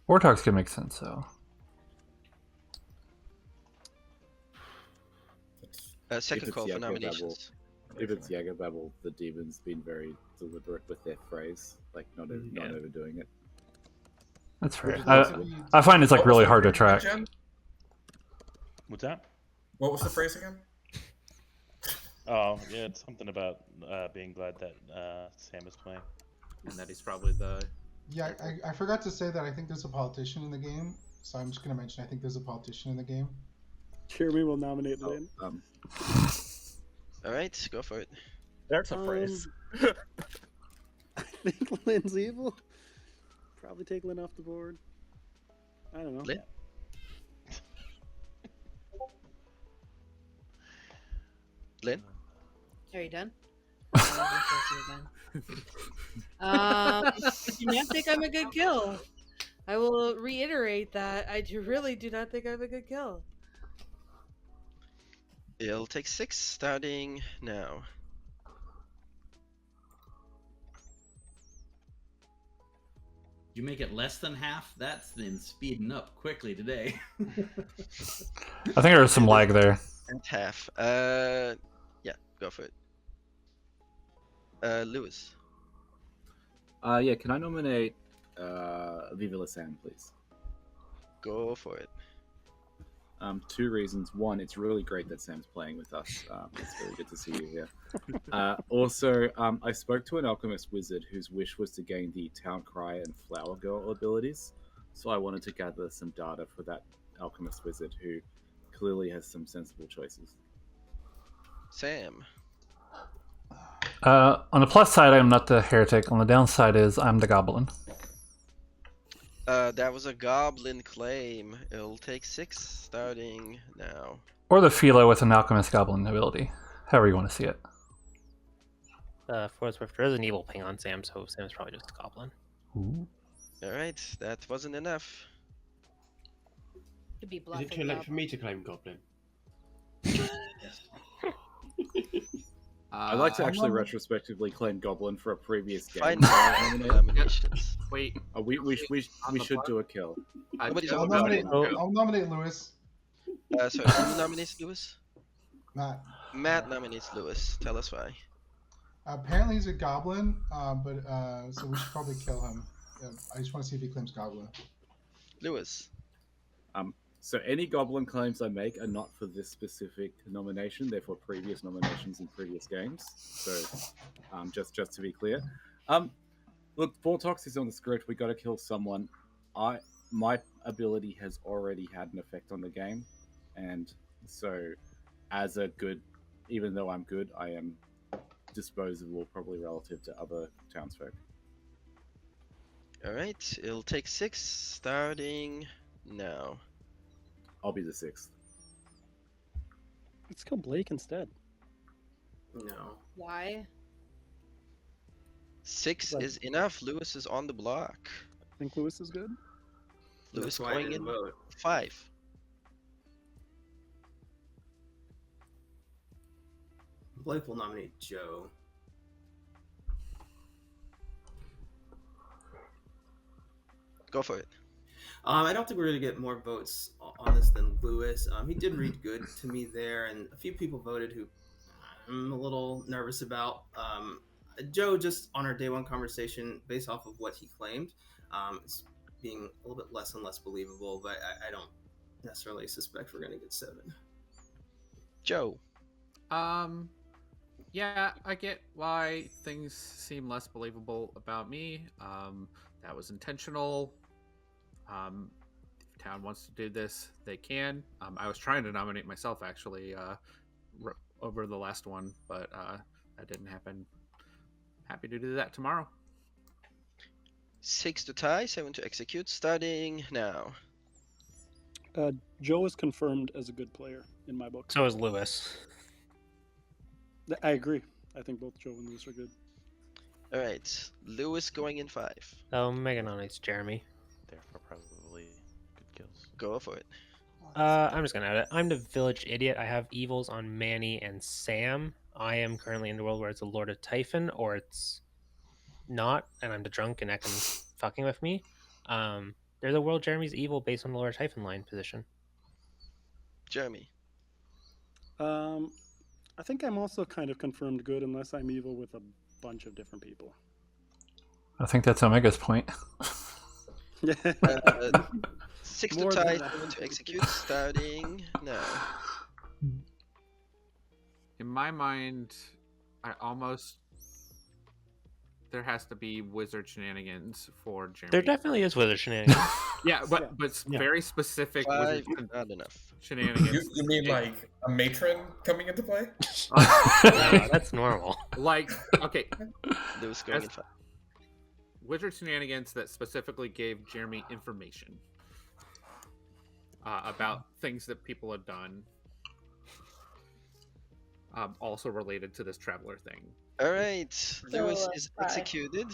Vortox could make sense, though. Second call for nominations. If it's Jägerbabble, the demon's been very deliberate with their phrase, like not overdoing it. That's fair. I find it's like really hard to track. What's that? What was the phrase again? Oh, yeah, it's something about being glad that Sam is playing. And that he's probably the... Yeah, I forgot to say that I think there's a politician in the game, so I'm just going to mention I think there's a politician in the game. Jeremy will nominate Lynn. Alright, go for it. There's a phrase. I think Lynn's evil. Probably take Lynn off the board. I don't know. Lynn? Lynn? Are you done? I do not think I'm a good kill. I will reiterate that I really do not think I'm a good kill. It'll take 6 starting now. You make it less than half? That's then speeding up quickly today. I think there was some lag there. And half. Yeah, go for it. Lewis. Yeah, can I nominate Viva La Sam, please? Go for it. 2 reasons. One, it's really great that Sam's playing with us. It's really good to see you here. Also, I spoke to an alchemist wizard whose wish was to gain the Town Cry and Flower Girl abilities. So I wanted to gather some data for that alchemist wizard who clearly has some sensible choices. Sam. On the plus side, I'm not the heretic. On the downside is I'm the goblin. That was a goblin claim. It'll take 6 starting now. Or the Philo with an alchemist goblin ability. However you want to see it. For Swift, there is an evil ping on Sam, so Sam's probably just a goblin. Ooh. Alright, that wasn't enough. Could be Is bluffing. it too late Goblin. for me to claim Goblin? I'd like to actually retrospectively claim Goblin for a previous game. Find nominations. Wait. We should do a kill. Nobody's I'll on nominate, the I'll nominate Lewis. Sorry, who nominates Lewis? Matt. Matt nominates Lewis. Tell us why. Apparently he's a goblin, but so we should probably kill him. I just want to see if he claims goblin. Lewis. So any Goblin claims I make are not for this specific nomination; they're for previous nominations in previous games. So, just to be clear, look, Vortox is on the script. We got to kill someone. My ability has already had an effect on the game, and so as a good, even though I'm good, I am disposable, probably relative to other townsfolk. All right, it'll take 6 starting now. I'll be the 6th. Let's kill Blake instead. No. Why? 6 is enough. Lewis is on the block. I think Lewis is good. Lewis That's why I going didn't in vote. 5. Blake will nominate Joe. Go for it. I don't think we're going to get more votes on this than Lewis. He did read good to me there, and a few people voted who I'm a little nervous about. Joe, just on our day one conversation, based off of what he claimed, it's being a little bit less and less believable, but I don't necessarily suspect we're going to get 7. Joe. Yeah, I get why things seem less believable about me. That was intentional. If town wants to do this, they can. I was trying to nominate myself actually over the last one, but that didn't happen. Happy to do that tomorrow. 6 to tie, 7 to execute, starting now. Joe is confirmed as a good player in my book. So is Lewis. I agree. I think both Joe and Lewis are good. All right, Lewis going in 5. Oh, Mega nominates Jeremy. Therefore, probably good kills. Go for it. I'm just gonna add it. I'm the village idiot. I have evils on Manny and Sam. I am currently in the world where it's a Lord of Typhon, or it's not, and I'm the drunk and Ekken's fucking with me. There's a world Jeremy's evil based on the Lord of Typhon line position. Jeremy. I think I'm also kind of confirmed good unless I'm evil with a bunch of different people. I think that's Omega's point. 6 More to than tie, that. 7 to execute, starting now. In my mind, there has to be wizard shenanigans for Jeremy. There definitely is wizard shenanigans. Yeah, but it's very specific wizard 5, not enough. shenanigans. You mean like a matron coming into play? Yeah, that's normal. Like, okay, Lewis going in 5. wizard shenanigans that specifically gave Jeremy information about things that people had done, also related to this traveler thing. All right, Lewis So, is bye. executed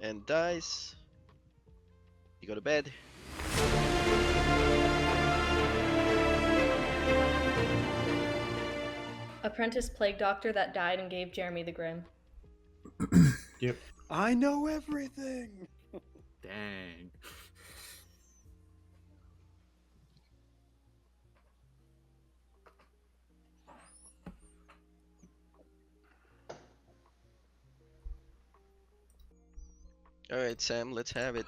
and dies. You go to bed. Apprentice plague doctor that died and gave Jeremy the Grim. Yep. I know everything. Dang. All right, Sam, let's have it.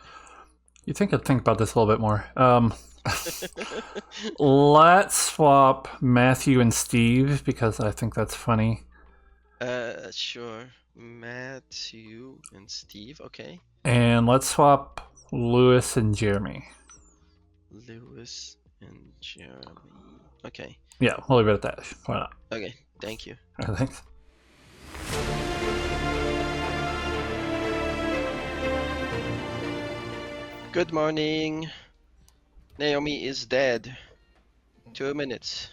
You think I'd think about this a little bit more. Let's swap Matthew and Steve because I think that's funny. Sure. Matthew and Steve, okay. And let's swap Lewis and Jeremy. Lewis and Jeremy. Okay. Yeah, we'll leave it at that. Why not? Okay, thank you. Thanks. Good morning. Naomi is dead. 2 minutes.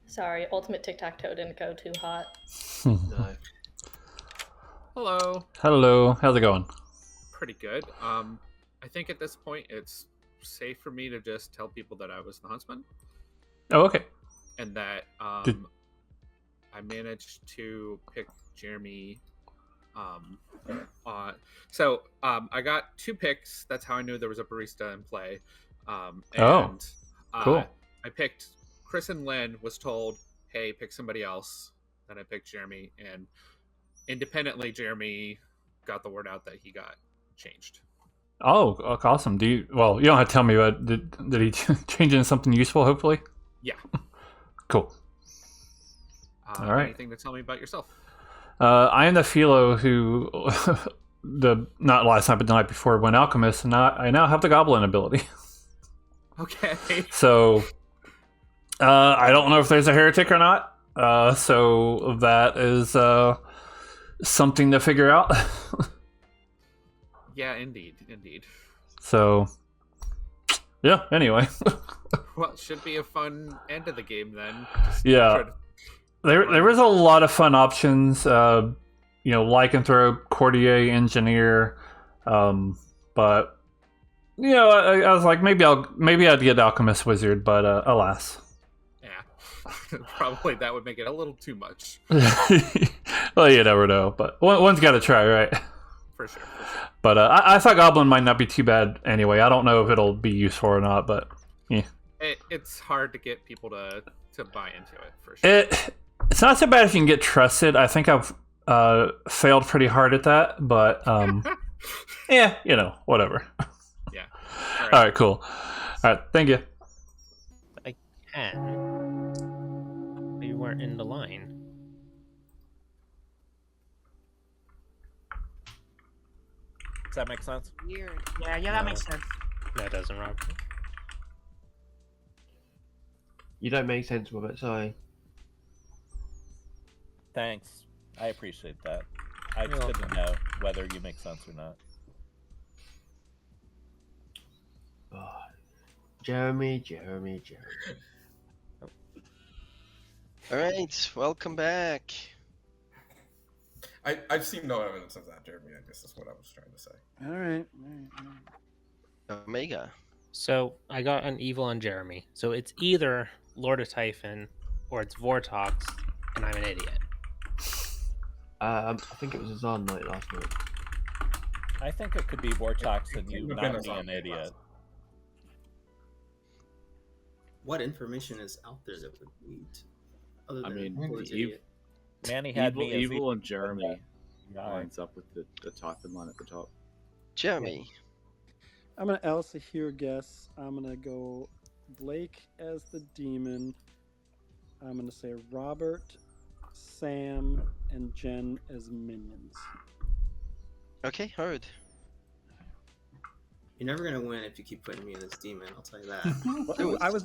Sorry, Ultimate Tic-Tac-Toe didn't go too hot. Hello. Hello, how's it going? Pretty good. I think at this point it's safe for me to just tell people that I was the huntsman Oh, okay. and that Did- I managed to pick Jeremy. So I got 2 picks. That's how I knew there was a barista in play. And, cool. I picked Chris and Lynn. Was told, "Hey, pick somebody else." Then I picked Jeremy, and independently, Jeremy got the word out that he got changed. Oh, awesome. You don't have to tell me, but did he change into something useful, hopefully? Yeah. Cool. All right. Anything to tell me about yourself? I am the Philo who, not last night, but the night before, went Alchemist, and I now have the Goblin ability. Okay. So, I don't know if there's a heretic or not. So that is something to figure out. Yeah, indeed. So, yeah. Anyway, Well, it should be a fun end of the game then. yeah. There was a lot of fun options. Lycanthrope, Courtier, Engineer, but I was like, maybe I'd get Alchemist Wizard, but alas. Yeah. Probably that would make it a little too much. Well, you never know, but one's got to try, right? For sure. But I thought Goblin might not be too bad anyway. I don't know if it'll be useful or not, but yeah. It's hard to get people to buy into it, for sure. It's not so bad if you can get trusted. I think I've failed pretty hard at that, but yeah, whatever. Yeah. All right, cool. All right, thank you. I can. But you weren't in the line. Does that make sense? Weird. Yeah, that makes sense. That doesn't, Rob. You don't make sense with it, sorry. Thanks. I appreciate that. I just didn't know whether you make sense or not. Oh, Jeremy. All right, welcome back. I've seen no evidence of that, Jeremy. I guess that's what I was trying to say. All right. Omega. So I got an evil on Jeremy. So it's either Lord of Typhon or it's Vortox, and I'm an idiot. I think it was a Zon night last night. I think it could be Vortox and you We've not been be a an zombie idiot. what information is out there that would lead to, other I than mean, Lord's Eve, idiot? Manny had me as Evil and Jeremy Yeah. lines up with the Typhon line at the top. Jeremy. I'm gonna Elsa here guess. I'm gonna go Blake as the demon. I'm gonna say Robert, Sam, and Jen as minions. Okay, heard. You're never gonna win if you keep putting me in this demon. I'll tell you that. Well, I was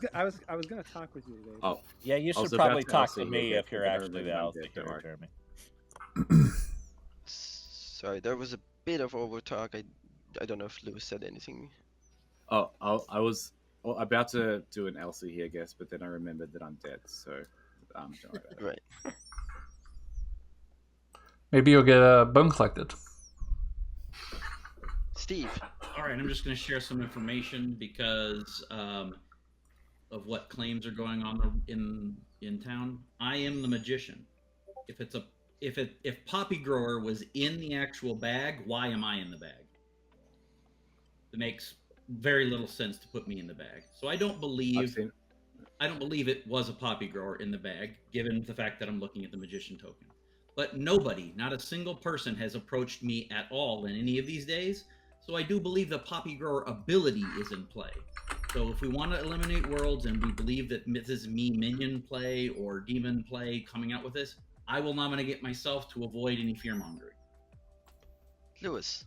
gonna talk with you today. Oh, Yeah, you I was should about probably to talk ask to you me if if you're you're actually the gonna Alpha get here, dark. Jeremy. Sorry, there was a bit of overtalk. I don't know if Lewis said anything. Oh, I was about to do an Elsie here, guess, but then I remembered that I'm dead, so don't worry about it. Right. Maybe you'll get a bone collected. Steve. All right, I'm just going to share some information because of what claims are going on in town. I am the magician. If Poppy Grower was in the actual bag, why am I in the bag? It makes very little sense to put me in the bag. So I don't believe it was a Poppy Grower in the bag, given the fact that I'm looking at the magician token. But nobody, not a single person, has approached me at all in any of these days. So I do believe the Poppy Grower ability is in play. So if we want to eliminate worlds and we believe that this is me minion play or demon play coming out with this, I will nominate myself to avoid any fear-mongering. Lewis.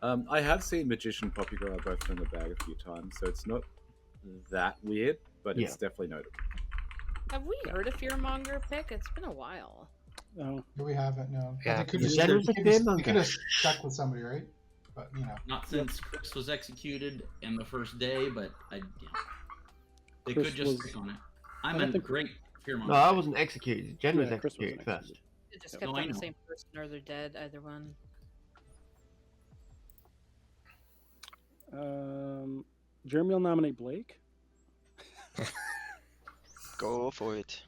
I have seen Magician Poppy Grower both in the bag a few times, so it's not that weird, but it's definitely notable. Have we heard a Fearmonger pick? It's been a while. No. We haven't, no. Yeah. They could Jen was a fearmonger. have stuck with somebody, right? But, you know. Not since Chris was executed in the first day, but they Chris could just was- stick on it. I I'm don't a think- great fearmonger. No, I wasn't executed. Jen was Yeah, Chris was executed first. It just No, kept I on the know. same person or they're dead, either one. Jeremy will nominate Blake. Go for it.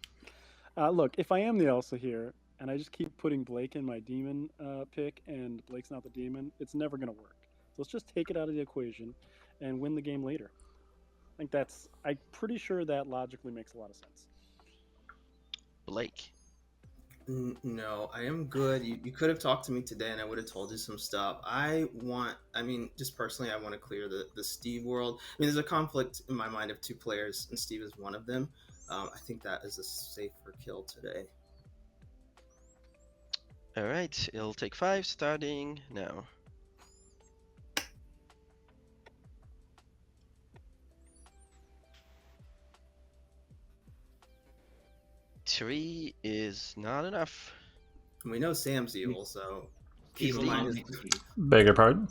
Look, if I am the Elsa here, and I just keep putting Blake in my demon pick, and Blake's not the demon, it's never going to work. So let's just take it out of the equation and win the game later. I'm pretty sure that logically makes a lot of sense. Blake. No, I am good. You could have talked to me today and I would have told you some stuff. Just personally, I want to clear the Steve world. I mean, there's a conflict in my mind of two players, and Steve is one of them. I think that is a safer kill today. All right, it'll take 5 starting now. Three is not enough. We know Sam's evil, so keep in mind his Beg your pardon?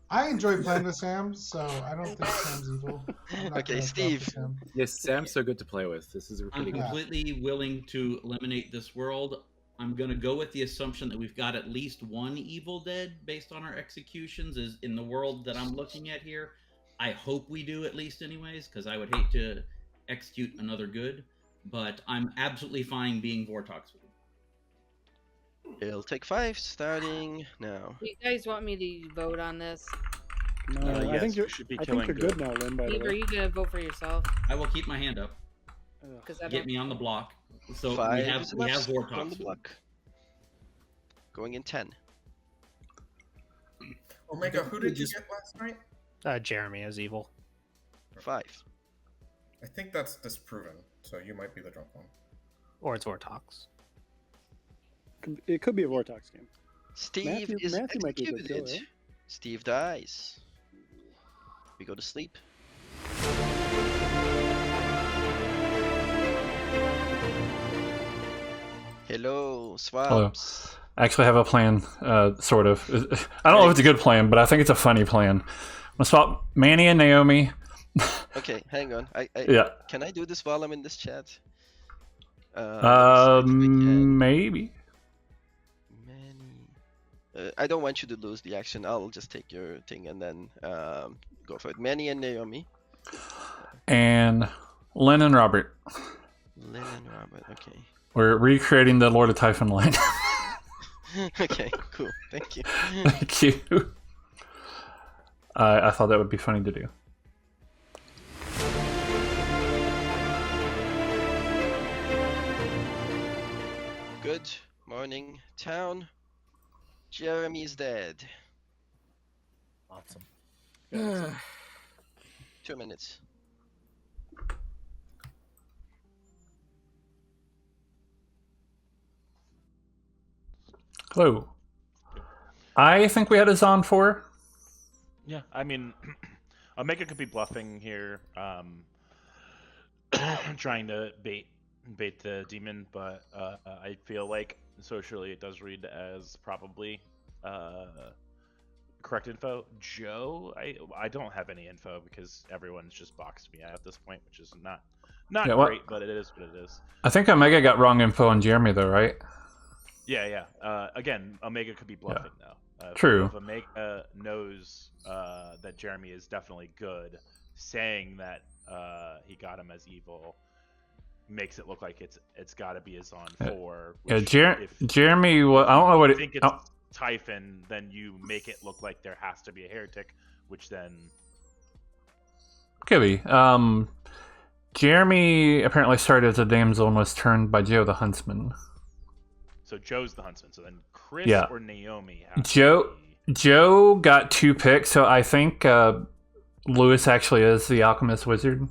I enjoy playing with Sam, so I don't think Sam's evil. I'm not Okay, gonna Steve. talk to Sam. Yes, Sam's so good to play with. This is a I'm pretty good. completely willing to eliminate this world. I'm going to go with the assumption that we've got at least one evil dead based on our executions is in the world that I'm looking at here. I hope we do at least anyways, because I would hate to execute another good, but I'm absolutely fine being Vortox with it. It'll take 5 starting now. Do you guys want me to vote on this? No, I yes, think you're. we should be I think killing you're good now, Lynn. By the Steve, are way. you gonna vote for yourself? I will keep my hand up. Because I Get don't. me on the block. So 5 we have is left on Vortox. the block. Going in 10. Omega, who did you get last night? Jeremy as evil. 5. I think that's disproven, so you might be the drunk one. Or it's Vortox. It could be a Vortox game. Steve Matthew is might be a good executed. kill, right? Steve dies. We go to sleep. Hello, Swaps. I actually have a plan, sort of. I don't know if it's a good plan, but I think it's a funny plan. I'm gonna swap Manny and Naomi. Okay, hang on. Yeah. Can I do this while I'm in this chat? Maybe. I don't want you to lose the action. I'll just take your thing and then go for it. Manny and Naomi. And Lynn and Robert. Lynn and Robert, okay. We're recreating the Lord of Typhon line. Okay, cool. Thank you. Thank you. I thought that would be funny to do. Good morning, town. Jeremy's dead. Awesome. 2 minutes. Hello. I think we had a Zon 4. Yeah, I mean, Omega could be bluffing here, trying to bait the demon, but I feel like socially it does read as probably correct info. Joe, I don't have any info because everyone's just boxed me out at this point, which is not Yeah, what- great, but it is what it is. I think Omega got wrong info on Jeremy, though, right? Yeah. Again, Omega could be bluffing though. True. If Omega knows that Jeremy is definitely good, saying that he got him as evil makes it look like it's got to be a Zon 4. Yeah, which Jeremy. I don't know what you it. think it's Typhon, then you make it look like there has to be a heretic, which then Could be. Jeremy apparently started as a damsel and was turned by Joe the Huntsman. so Joe's the huntsman. So then Chris Yeah. or Naomi have Joe got 2 picks, so I think Lewis actually is the alchemist wizard.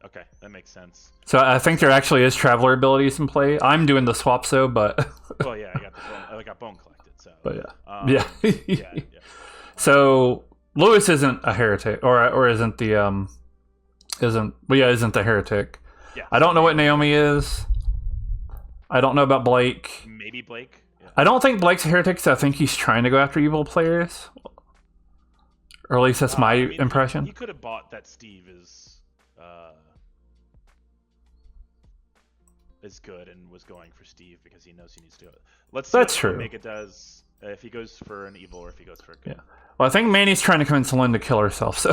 Okay, that makes sense. So I think there actually is traveler abilities in play. I'm doing the swaps though, but Well, yeah, I got bone collected. So but yeah, yeah. So Lewis isn't a heretic, or isn't the isn't the heretic. Yeah. I don't know what Naomi is. I don't know about Blake. Maybe Blake. Yeah. I don't think Blake's a heretic, so I think he's trying to go after evil players. Or at least that's my impression. He could have bought that Steve is good and was going for Steve because he knows he needs to go. Let's see That's what true. Omega does if he goes for an evil or if he goes for a good. Yeah. Well, I think Manny's trying to convince Lynn to kill herself. So.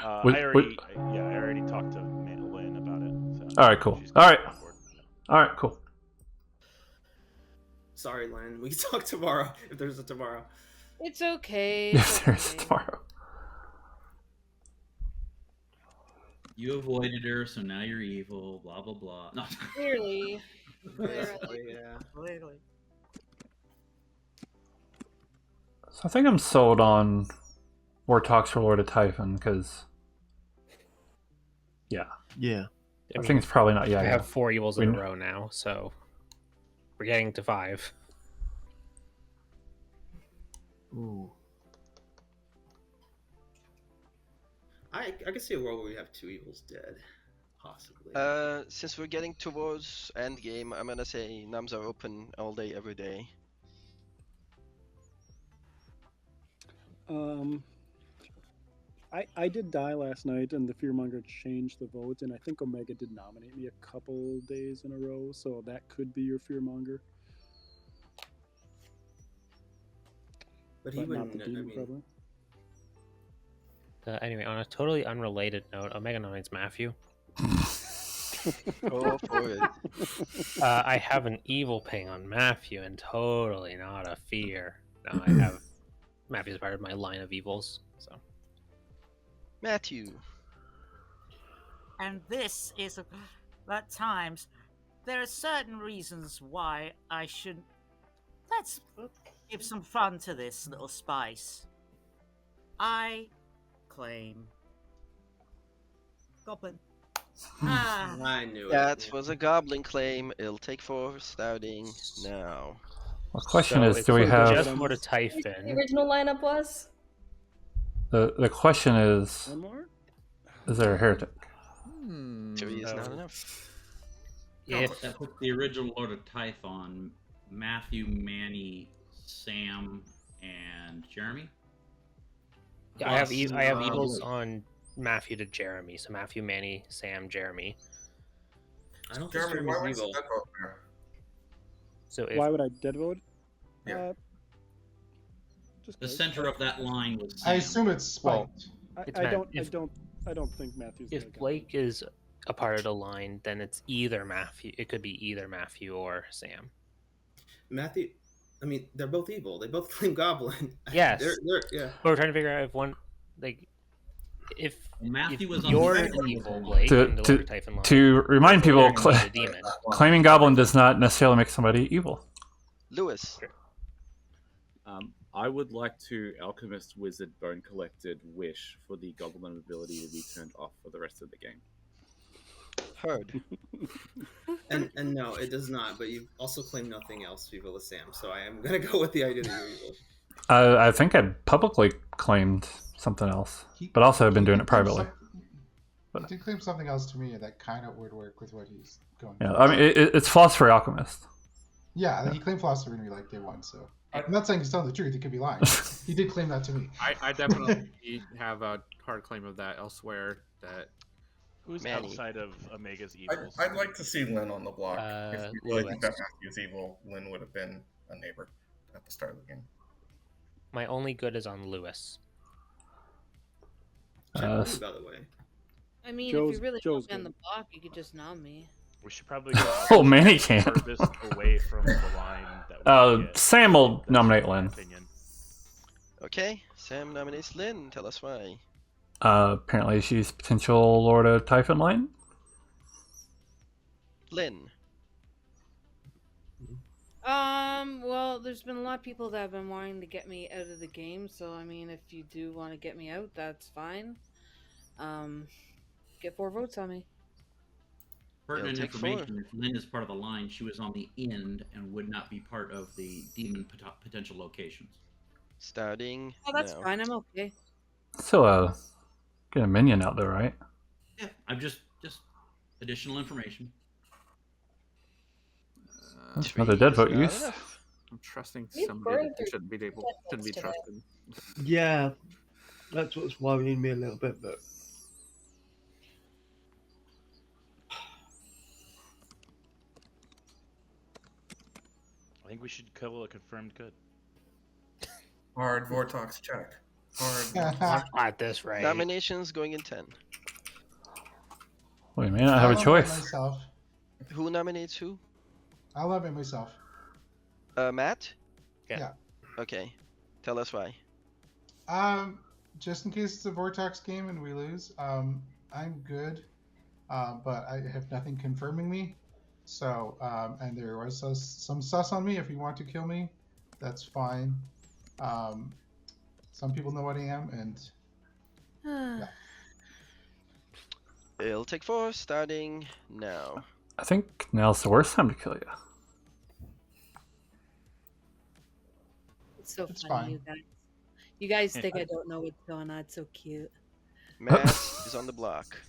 I already talked to Lynn about it. So All right. Cool. All right. Cool. Sorry, Len. We can talk tomorrow if there's a tomorrow. It's okay. Yes, there's tomorrow. You avoided her, so now you're evil. Blah blah blah. No. Clearly. Yeah. Clearly. So I think I'm sold on War Talks for Lord of Typhon because, yeah. I think it's probably not. Yeah, I yeah. have 4 evils in We- a row now, so we're getting to 5. Ooh. I can see a world where we have 2 evils dead, possibly. Since we're getting towards endgame, I'm gonna say nums are open all day, every day. I did die last night, and the Fearmonger changed the vote, and I think Omega did nominate me a couple days in a row, so that could be your Fearmonger. But he not wouldn't. the I demon, mean, probably. Anyway, on a totally unrelated note, Omega nominates Matthew. Go for it. I have an evil ping on Matthew, and totally not a fear. No, I have Matthew's part of my line of evils. So Matthew. And this is at times there are certain reasons why I should. Let's give some fun to this little spice. I claim Goblin. I knew it. That was a goblin claim. It'll take 4 starting now. The question So is, it's do we have just Lord of The Typhon? original lineup was? the question is, One more? is there a heretic? 3 is not enough. If That puts the original Lord of Typhon, Matthew, Manny, Sam, and Jeremy. I have Plus, I have evils on Matthew to Jeremy, so Matthew, Manny, Sam, Jeremy. I don't think Jeremy, why Jeremy's was evil. that vote there? So if Why would I dead vote? Yeah. Just The 'cause. center of that line was I Sam. assume it's spiked. It's I Matt. don't. I don't think Matthew's. if Blake is a part of the line, then it's either Matthew. It could be either Matthew or Sam. Matthew. I mean, they're both evil. They both claim goblin. Yes. They're yeah. But we're trying to figure out if one, like, if Matthew was on you're the an second evil, one. Blake, in the Lord of Typhon line, To remind people, they're gonna be the demon. claiming Goblin does not necessarily make somebody evil. Lewis. I would like to Alchemist Wizard Bone Collected Wish for the Goblin ability to be turned off for the rest of the game. Heard. And no, it does not. But you've also claimed nothing else, Viva La Sam. So I am gonna go with the idea that you're evil. I think I publicly claimed something else, but also I've been doing it privately. He did claim something else to me that kind of would work with what he's going. Yeah, for. I mean it's Philosopher Alchemist. Yeah, he claimed Philosopher to me like day one. So I'm not saying he's telling the truth. He could be lying. He did claim that to me. I definitely have a hard claim of that elsewhere. That Who's Manny. outside of Omega's evils? I'd like to see Lynn on the block. If you really think Lewis. that Matthew's evil, Lynn would have been a neighbor at the start of the game. My only good is on Lewis. By the way. I mean, Joe's- if you really Joe's want me on good. the block, you could just nom me. We should probably go Oh, Manny can. furthest away from the line that we get. Sam will nominate Lynn. Okay, Sam nominates Lynn. Tell us why. Apparently she's potential Lord of Typhon line. Lynn. Well, there's been a lot of people that have been wanting to get me out of the game, so I mean, if you do want to get me out, that's fine. Get 4 votes on me. Pertinent take information: if Lynn is part of the line, she was on the end and would not be part of the demon potential locations. Starting. Oh, that's now. fine. I'm okay. Still get a minion out there, right? Yeah, I'm just additional information. That's another dead vote Not use. enough. I'm trusting We've somebody burned that through shouldn't be able, shouldn't be today. trusted. Yeah, that's what's worrying me a little bit, but I think we should kill a confirmed good. Hard Vortox check. Hard. At this rate. Nominations going in 10. Wait a minute, I have a I'll nominate choice. Myself. Who nominates who? I'll nominate myself. Matt? Yeah. Okay. Tell us why. Just in case it's a Vortox game and we lose, I'm good, but I have nothing confirming me. So, and there was some sus on me. If you want to kill me, that's fine. Some people know what I am, and yeah. It'll take 4, starting now. I think now's the worst time to kill you. It's so It's funny, fine. you guys. You guys think I don't know what's going on. It's so cute. Matt is on the block.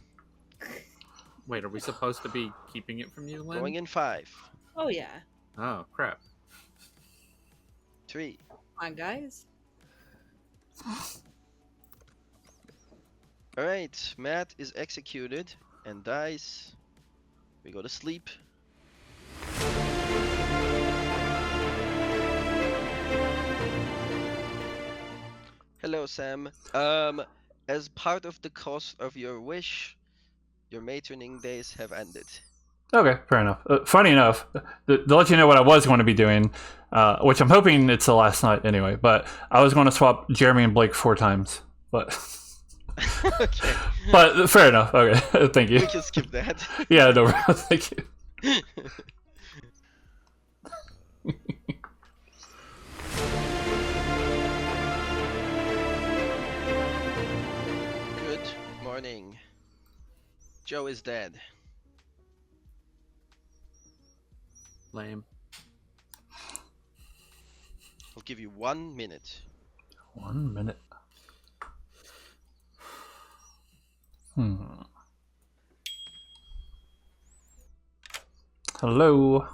Wait, are we supposed to be keeping it from you, Lynn? Going in 5, Oh yeah. Oh crap! 3, Come on, guys. Alright, Matt is executed and dies. We go to sleep. Hello, Sam. As part of the cost of your wish, your matroning days have ended. Okay, fair enough. Funny enough, to let you know what I was going to be doing, which I'm hoping it's the last night anyway, but I was going to swap Jeremy and Blake 4 times. But Okay. but fair enough. Okay, thank you. We can skip that. Yeah, no problem. Thank you. Good morning. Joe is dead. Lame. I'll give you 1 minute. 1 minute. Hello.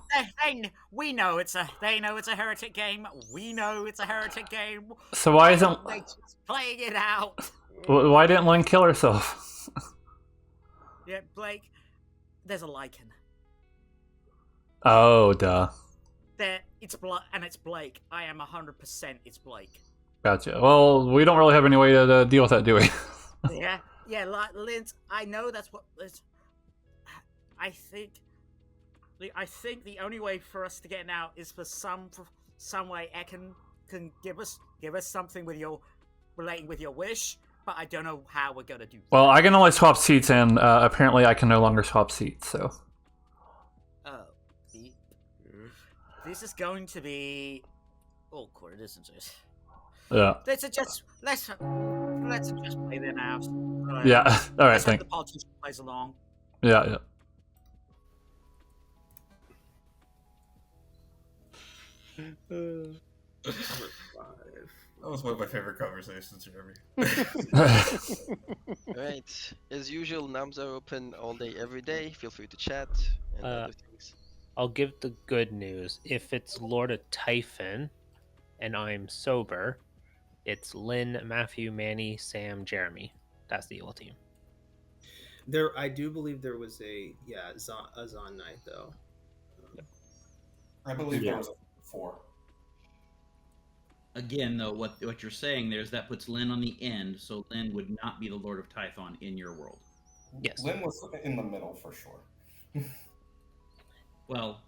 We know it's a. They know it's a heretic game. We know it's a heretic game. So why isn't They just playing it out? why didn't Lynn kill herself? Yeah, Blake. There's a lichen. Oh, duh. There, it's and it's Blake. I am 100%. It's Blake. Gotcha. Well, we don't really have any way to deal with that, do we? Yeah, like Lynn. I know that's what. I think the only way for us to get out is for some way Ekin can give us something with your relating with your wish, but I don't know how we're gonna do. Well, I can only swap seats, and apparently I can no longer swap seats. So Oh, this is going to be awkward, isn't it? yeah, Let's just play them out. yeah. All right, Let's hope thank. the politician plays along. Yeah, yeah. That was one of my favorite conversations, Jeremy. Right. As usual, nums are open all day, every day. Feel free to chat and other things. I'll give the good news. If it's Lord of Typhon and I'm sober, it's Lynn, Matthew, Manny, Sam, Jeremy. That's the evil team. I do believe there was a Zon night though. I believe there was 4. Again, though, what you're saying there is that puts Lynn on the end, so Lynn would not be the Lord of Typhon in your world. Yes. Lynn was in the middle for sure. Well,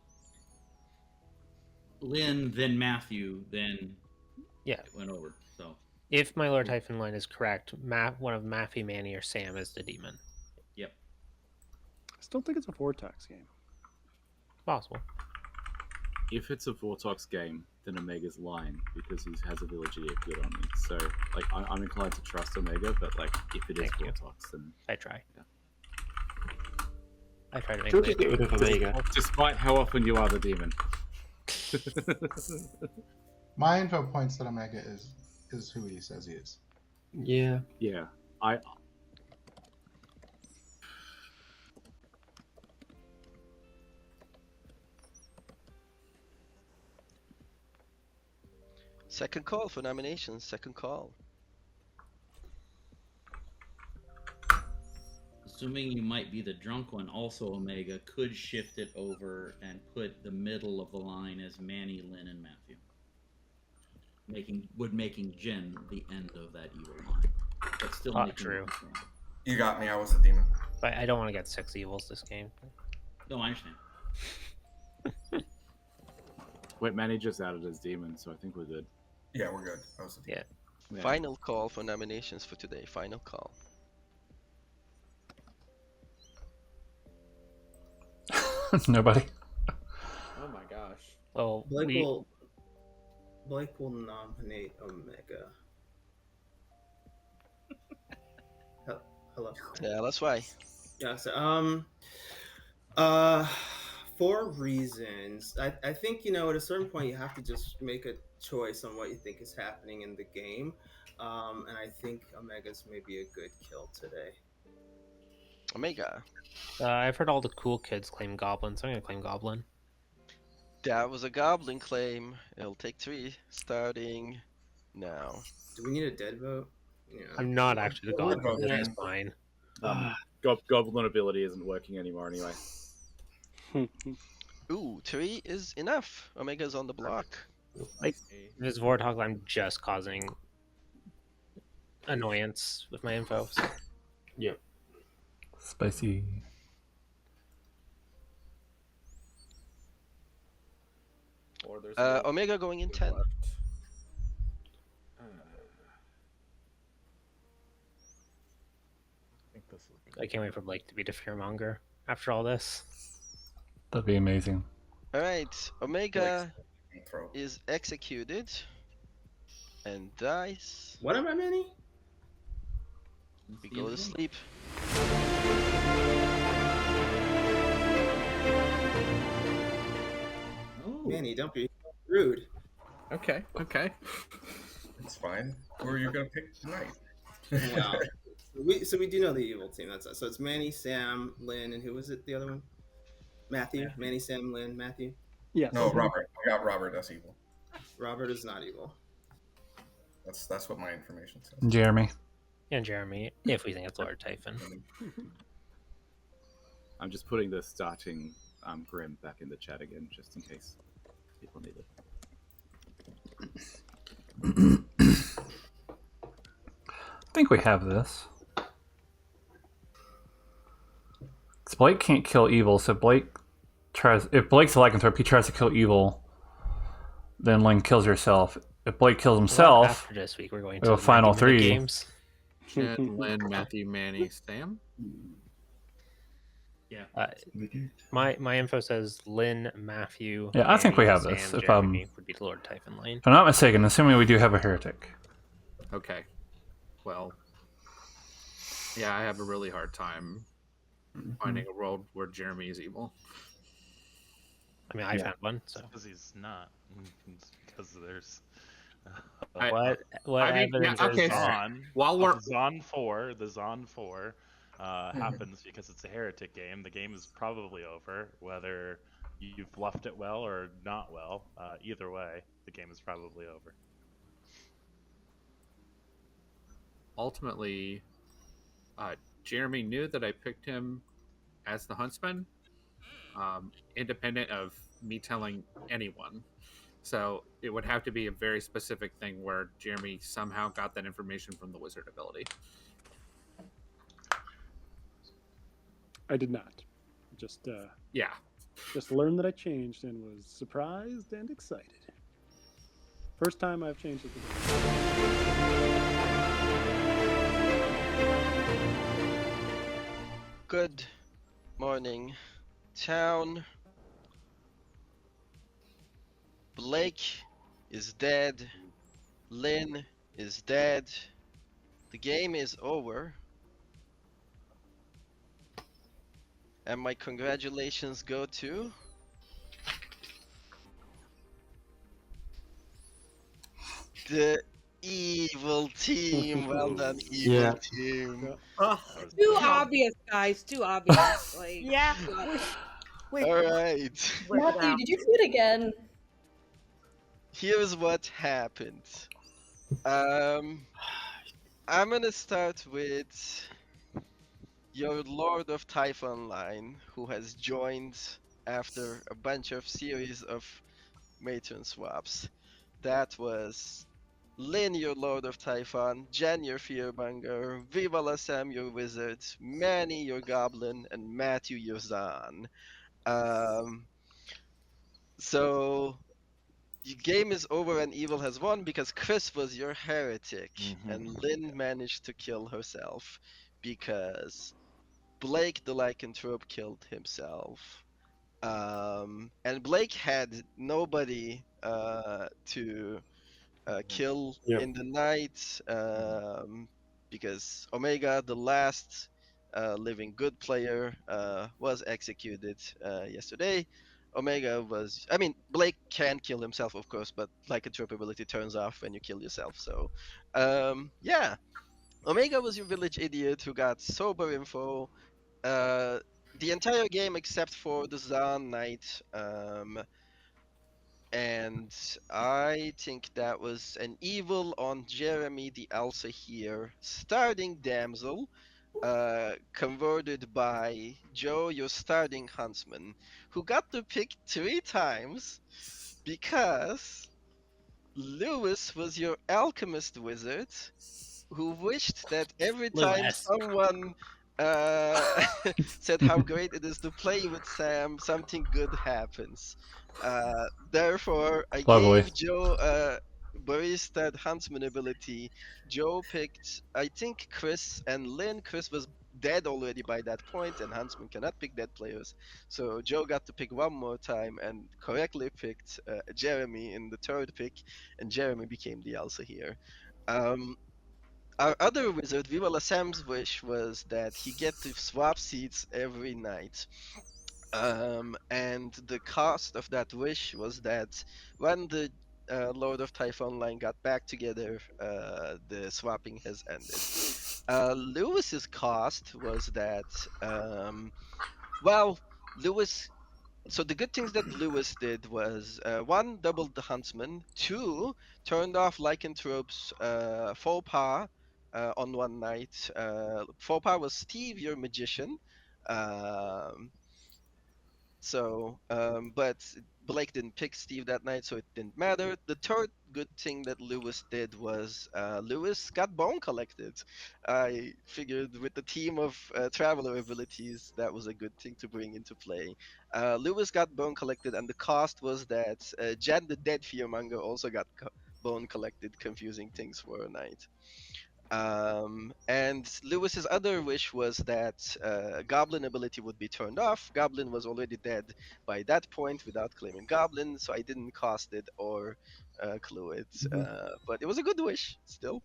Lynn, then Matthew, then Yeah. it went over. So If my Lord Typhon line is correct, one of Matthew, Manny, or Sam is the demon. Yep. I still think it's a Vortex game. Possible. If it's a Vortox game, then Omega's lying because he has a village idiot good on me. So, like, I'm inclined to trust Omega, but like, if it is Vortox, then I try. Yeah. I try to make Should we just get rid of Omega? Despite how often you are the demon. My info points that Omega is who he says he is. Yeah. Yeah. Second call for nominations. Second call. assuming you might be the drunk one, also Omega could shift it over and put the middle of the line as Manny, Lynn, and Matthew. Making Jen the end of that evil line. But still Not making true. You got me. I was a demon. But I don't want to get 6 evils this game. No, I understand. Wait, Manny just added his demon, so I think we're good. Yeah, we're good. I was a demon. Yeah. Final call for nominations for today. Final call. Nobody. Oh my gosh. Well, Blake will nominate Omega. Hello. Yeah, that's why. Yeah. So for reasons, I think at a certain point you have to just make a choice on what you think is happening in the game, and I think Omega's maybe a good kill today. Omega. I've heard all the cool kids claim Goblin, so I'm gonna claim Goblin. That was a goblin claim. It'll take 3 starting now. Do we need a dead vote? Yeah. I'm not actually the Goblin. That's fine. Goblin ability isn't working anymore anyway. Ooh, 3 is enough. Omega's on the block. Like this Vortog, I'm just causing annoyance with my info. So. Yep. Spicy. Or there's Omega going in 10. I can't wait for Blake to be the fearmonger after all this. That'd be amazing. Alright, Omega is executed and dies. What am I, Manny? We go to sleep. Manny, don't be rude. Okay. It's fine. Who are you gonna pick tonight? Wow. So we do know the evil team. That's us. So it's Manny, Sam, Lynn, and who was it? The other one? Matthew. Manny, Sam, Lynn, Matthew. Yes. No, Robert. I got Robert as evil. Robert is not evil. That's what my information says. Jeremy. And Jeremy, if we think it's Lord Typhon. I'm just putting the starting Grim back in the chat again, just in case people need it. I think we have this. 'Cause Blake can't kill evil, so if Blake's a lycanthrope, he tries to kill evil, then Lynn kills herself. If Blake kills himself, After this week, we're going we have to a final 90-minute 3. games. Jen, Lynn, Matthew, Manny, Sam. Yeah. My info says Lynn, Matthew. Yeah, I think we Manny, have Sam, this. If Jeremy would be the Lord Typhon line. I'm not mistaken, assuming we do have a heretic. Okay. Well, yeah, I have a really hard time finding a world where Jeremy is evil. I mean, I found one. So Because he's not. Because there's. What evidence is there? Zon, While we're the Zon 4 happens because it's a heretic game. The game is probably over, whether you've bluffed it well or not well. Either way, the game is probably over. ultimately, Jeremy knew that I picked him as the huntsman, independent of me telling anyone. So it would have to be a very specific thing where Jeremy somehow got that information from the wizard ability. I did not. Just yeah. Just learned that I changed and was surprised and excited. First time I've changed it. Good morning, town. Blake is dead. Lynn is dead. The game is over. And my congratulations go to... the evil team. Well done, evil team. Too obvious, guys. Too obvious. Like, yeah. Alright. Matthew, did you do it again? Here's what happened. I'm gonna start with your Lord of Typhon line, who has joined after a bunch of series of matron swaps. That was Lynn, your Lord of Typhon, Jen, your Fearmonger, Viva La Sam, your Wizard, Manny, your Goblin, and Matthew, your Zan. So your game is over and evil has won because Chris was your heretic, and Lynn managed to kill herself because Blake the lycanthrope killed himself. And Blake had nobody to kill in the night because Omega, the last living good player, was executed yesterday. Omega was, I mean, Blake can kill himself, of course, but lycanthrope ability turns off when you kill yourself. So, yeah, Omega was your village idiot who got sober info the entire game except for the Zan night. And I think that was an evil on Jeremy the Elsa here, starting damsel, converted by Joe, your starting huntsman, who got to pick 3 times because Lewis was your alchemist wizard, who wished that every time someone said how great it is to play with Sam, something good happens. Therefore, I gave Joe Barista Huntsman ability. Joe picked, I think, Chris and Lynn. Chris was dead already by that point, and Huntsman cannot pick dead players. So Joe got to pick one more time and correctly picked Jeremy in the 3rd pick, and Jeremy became the Elsa here. Our other wizard, Viva La Sam's wish was that he get to swap seats every night. And the cost of that wish was that when the Lord of Typhon line got back together, the swapping has ended. Lewis's cost was that, well, Lewis. So the good things that Lewis did was 1, doubled the huntsman, 2, turned off lycanthrope's faux pas on one night. Faux pas was Steve, your magician. But Blake didn't pick Steve that night, so it didn't matter. The 3rd good thing that Lewis did was Lewis got bone collected. I figured with the team of traveler abilities, that was a good thing to bring into play. Lewis got bone collected, and the cost was that Jen, the dead Fearmonger, also got bone collected, confusing things for a night. And Lewis's other wish was that Goblin ability would be turned off. Goblin was already dead by that point without claiming Goblin, so I didn't cost it or clue it. But it was a good wish still.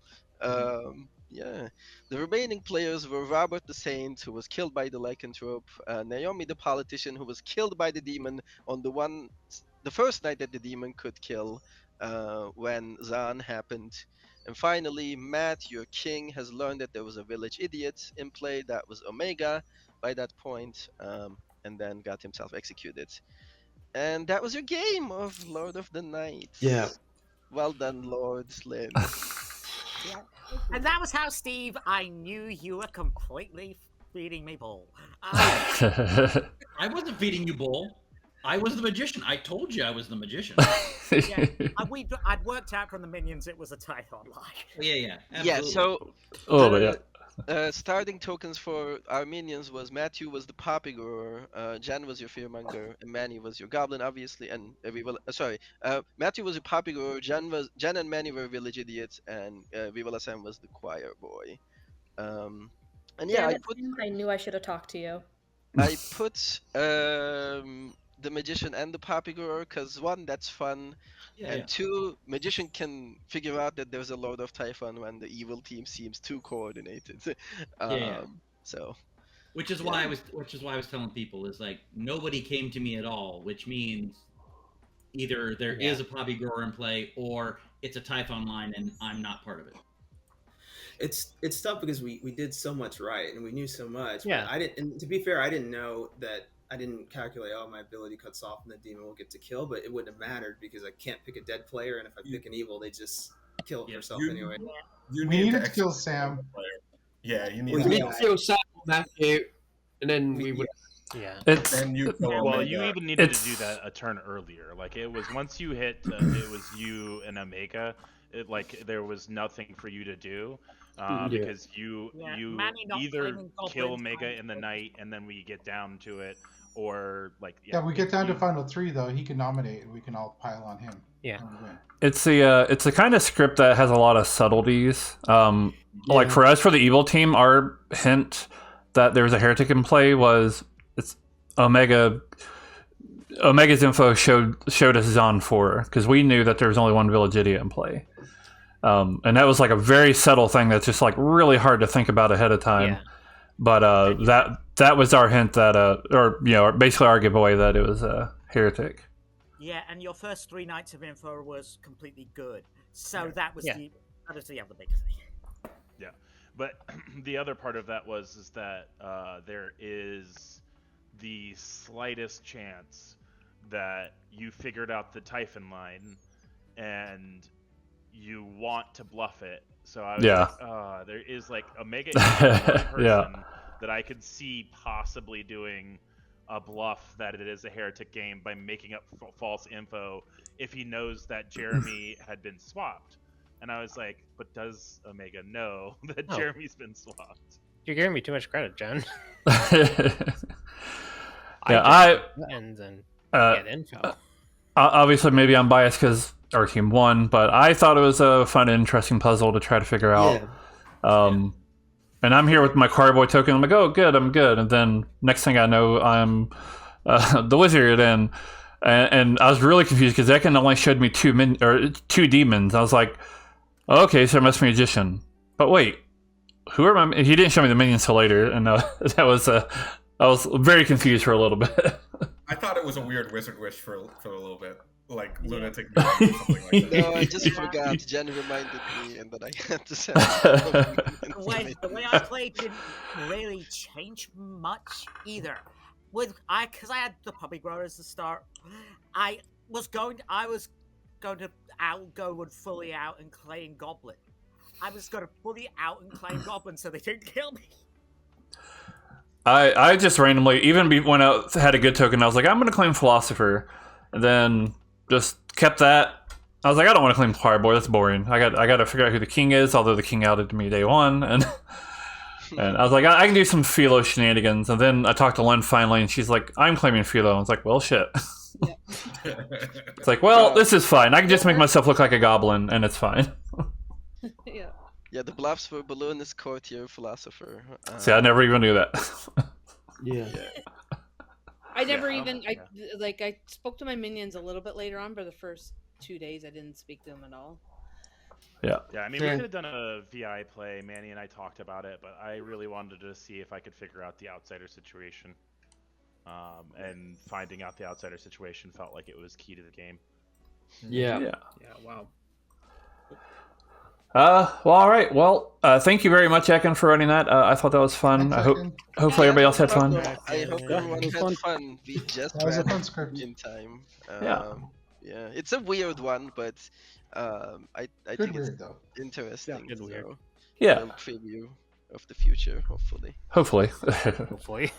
Yeah. The remaining players were Robert the Saint, who was killed by the lycanthrope, Naomi the politician, who was killed by the demon on the first night that the demon could kill, when Zaan happened. And finally, Matt, your king, has learned that there was a village idiot in play. That was Omega by that point, and then got himself executed. And that was your game of Lord of the Night. Yeah. Well done, Lord Lynn. Yeah. And that was how, Steve, I knew you were completely feeding me bull. I wasn't feeding you bull. I was the magician. I told you I was the magician. Yeah, I'd worked out from the minions it was a Typhon lie. Yeah. Yeah, Absolutely. so starting tokens for our minions was Matthew was the Poppy Grower, Jen was your Fearmonger, and Manny was your Goblin, obviously, and Matthew was your Poppy Grower, Jen and Manny were Village Idiots, and Viva Sam was the Choir Boy. And yeah, I knew I should have talked to you. I put the Magician and the Poppy Grower because one, that's fun, and two, Magician can figure out that there's a Lord of Typhon when the evil team seems too coordinated. So, which is why I was telling people is like nobody came to me at all, which means either there is a Poppy Grower in play or it's a Typhon line and I'm not part of it. It's tough because we did so much right and we knew so much. Yeah. But I didn't. And to be fair, I didn't know that. I didn't calculate. Oh, my ability cuts off and the demon will get to kill. But it wouldn't have mattered because I can't pick a dead player, and if I pick an evil, they just kill herself anyway. We needed to kill Sam. Yeah, you We need to kill Sam, Matthew, and then we would. Yeah. Well, you even needed to do that a turn earlier. Like it was once you hit, it was you and Omega. There was nothing for you to do because you either kill Omega in the night and then we get down to it, or we get down to final 3 though. He can nominate and we can all pile on him. Yeah. It's the kind of script that has a lot of subtleties. Like for us, for the evil team, our hint that there was a heretic in play was it's Omega's info showed us Zaan 4 because we knew that there was only one village idiot in play. And that was like a very subtle thing that's just like really hard to think about ahead of time. Yeah. But that was our hint that basically our giveaway that it was a heretic. Yeah, and your first 3 nights of info was completely good. So that was the other big thing. Yeah. But the other part of that is that there is the slightest chance that you figured out the Typhon line and you want to bluff it. So I was like, there is like Omega is one person that I could see possibly doing a bluff that it is a heretic game by making up false info if he knows that Jeremy had been swapped. And I was like, but does Omega know that Jeremy's been swapped? You're giving me too much credit, Jen. Info. Obviously, maybe I'm biased because our team won, but I thought it was a fun and interesting puzzle to try to figure out. And I'm here with my Choir Boy token. I'm like, oh, good, I'm good. And then next thing I know, I'm the wizard, and I was really confused because that only showed me 2 demons. I was like, oh, okay, so I must be a magician. But wait, who are my? He didn't show me the minions till later, and I was very confused for a little bit. I thought it was a weird wizard wish for a little bit. Like lunatic or something like that. No, I just forgot. Jen reminded me, and then I had to say. The way I played didn't really change much either. Because I had the Poppy Grower as the start. I was going to go fully out and claim Goblin. I was going to fully out and claim Goblin so they didn't kill me. I just randomly, when I had a good token, I was like, I'm going to claim Philosopher. And then just kept that. I was like, I don't want to claim Choir Boy. That's boring. I got to figure out who the king is, although the king outed me day 1. And I was like, I can do some Philo shenanigans. And then I talked to Len finally, and she's like, I'm claiming Philo. I was like, well, shit. It's like, well, this is fine. I can just make myself look like a goblin, and it's fine. Yeah. Yeah, the bluffs were Balloonist, Courtier, Philosopher. See, I never even knew that. Yeah. I never even I spoke to my minions a little bit later on, but the first 2 days I didn't speak to them at all. Yeah. Yeah, I mean, we could have done a VI play. Manny and I talked about it, but I really wanted to see if I could figure out the outsider situation. And finding out the outsider situation felt like it was key to the game. Yeah. Yeah. Wow. Well, all right. Well, thank you very much, Ekin, for running that. I thought that was fun. I hope, hopefully, everybody else had fun. I hope everyone had fun. We just That was a ran fun script. in time. Yeah. Yeah, it's a weird one, but I Good think weird, it's though. interesting. good weird. So Yeah. a preview of the future, hopefully. Hopefully. Hopefully.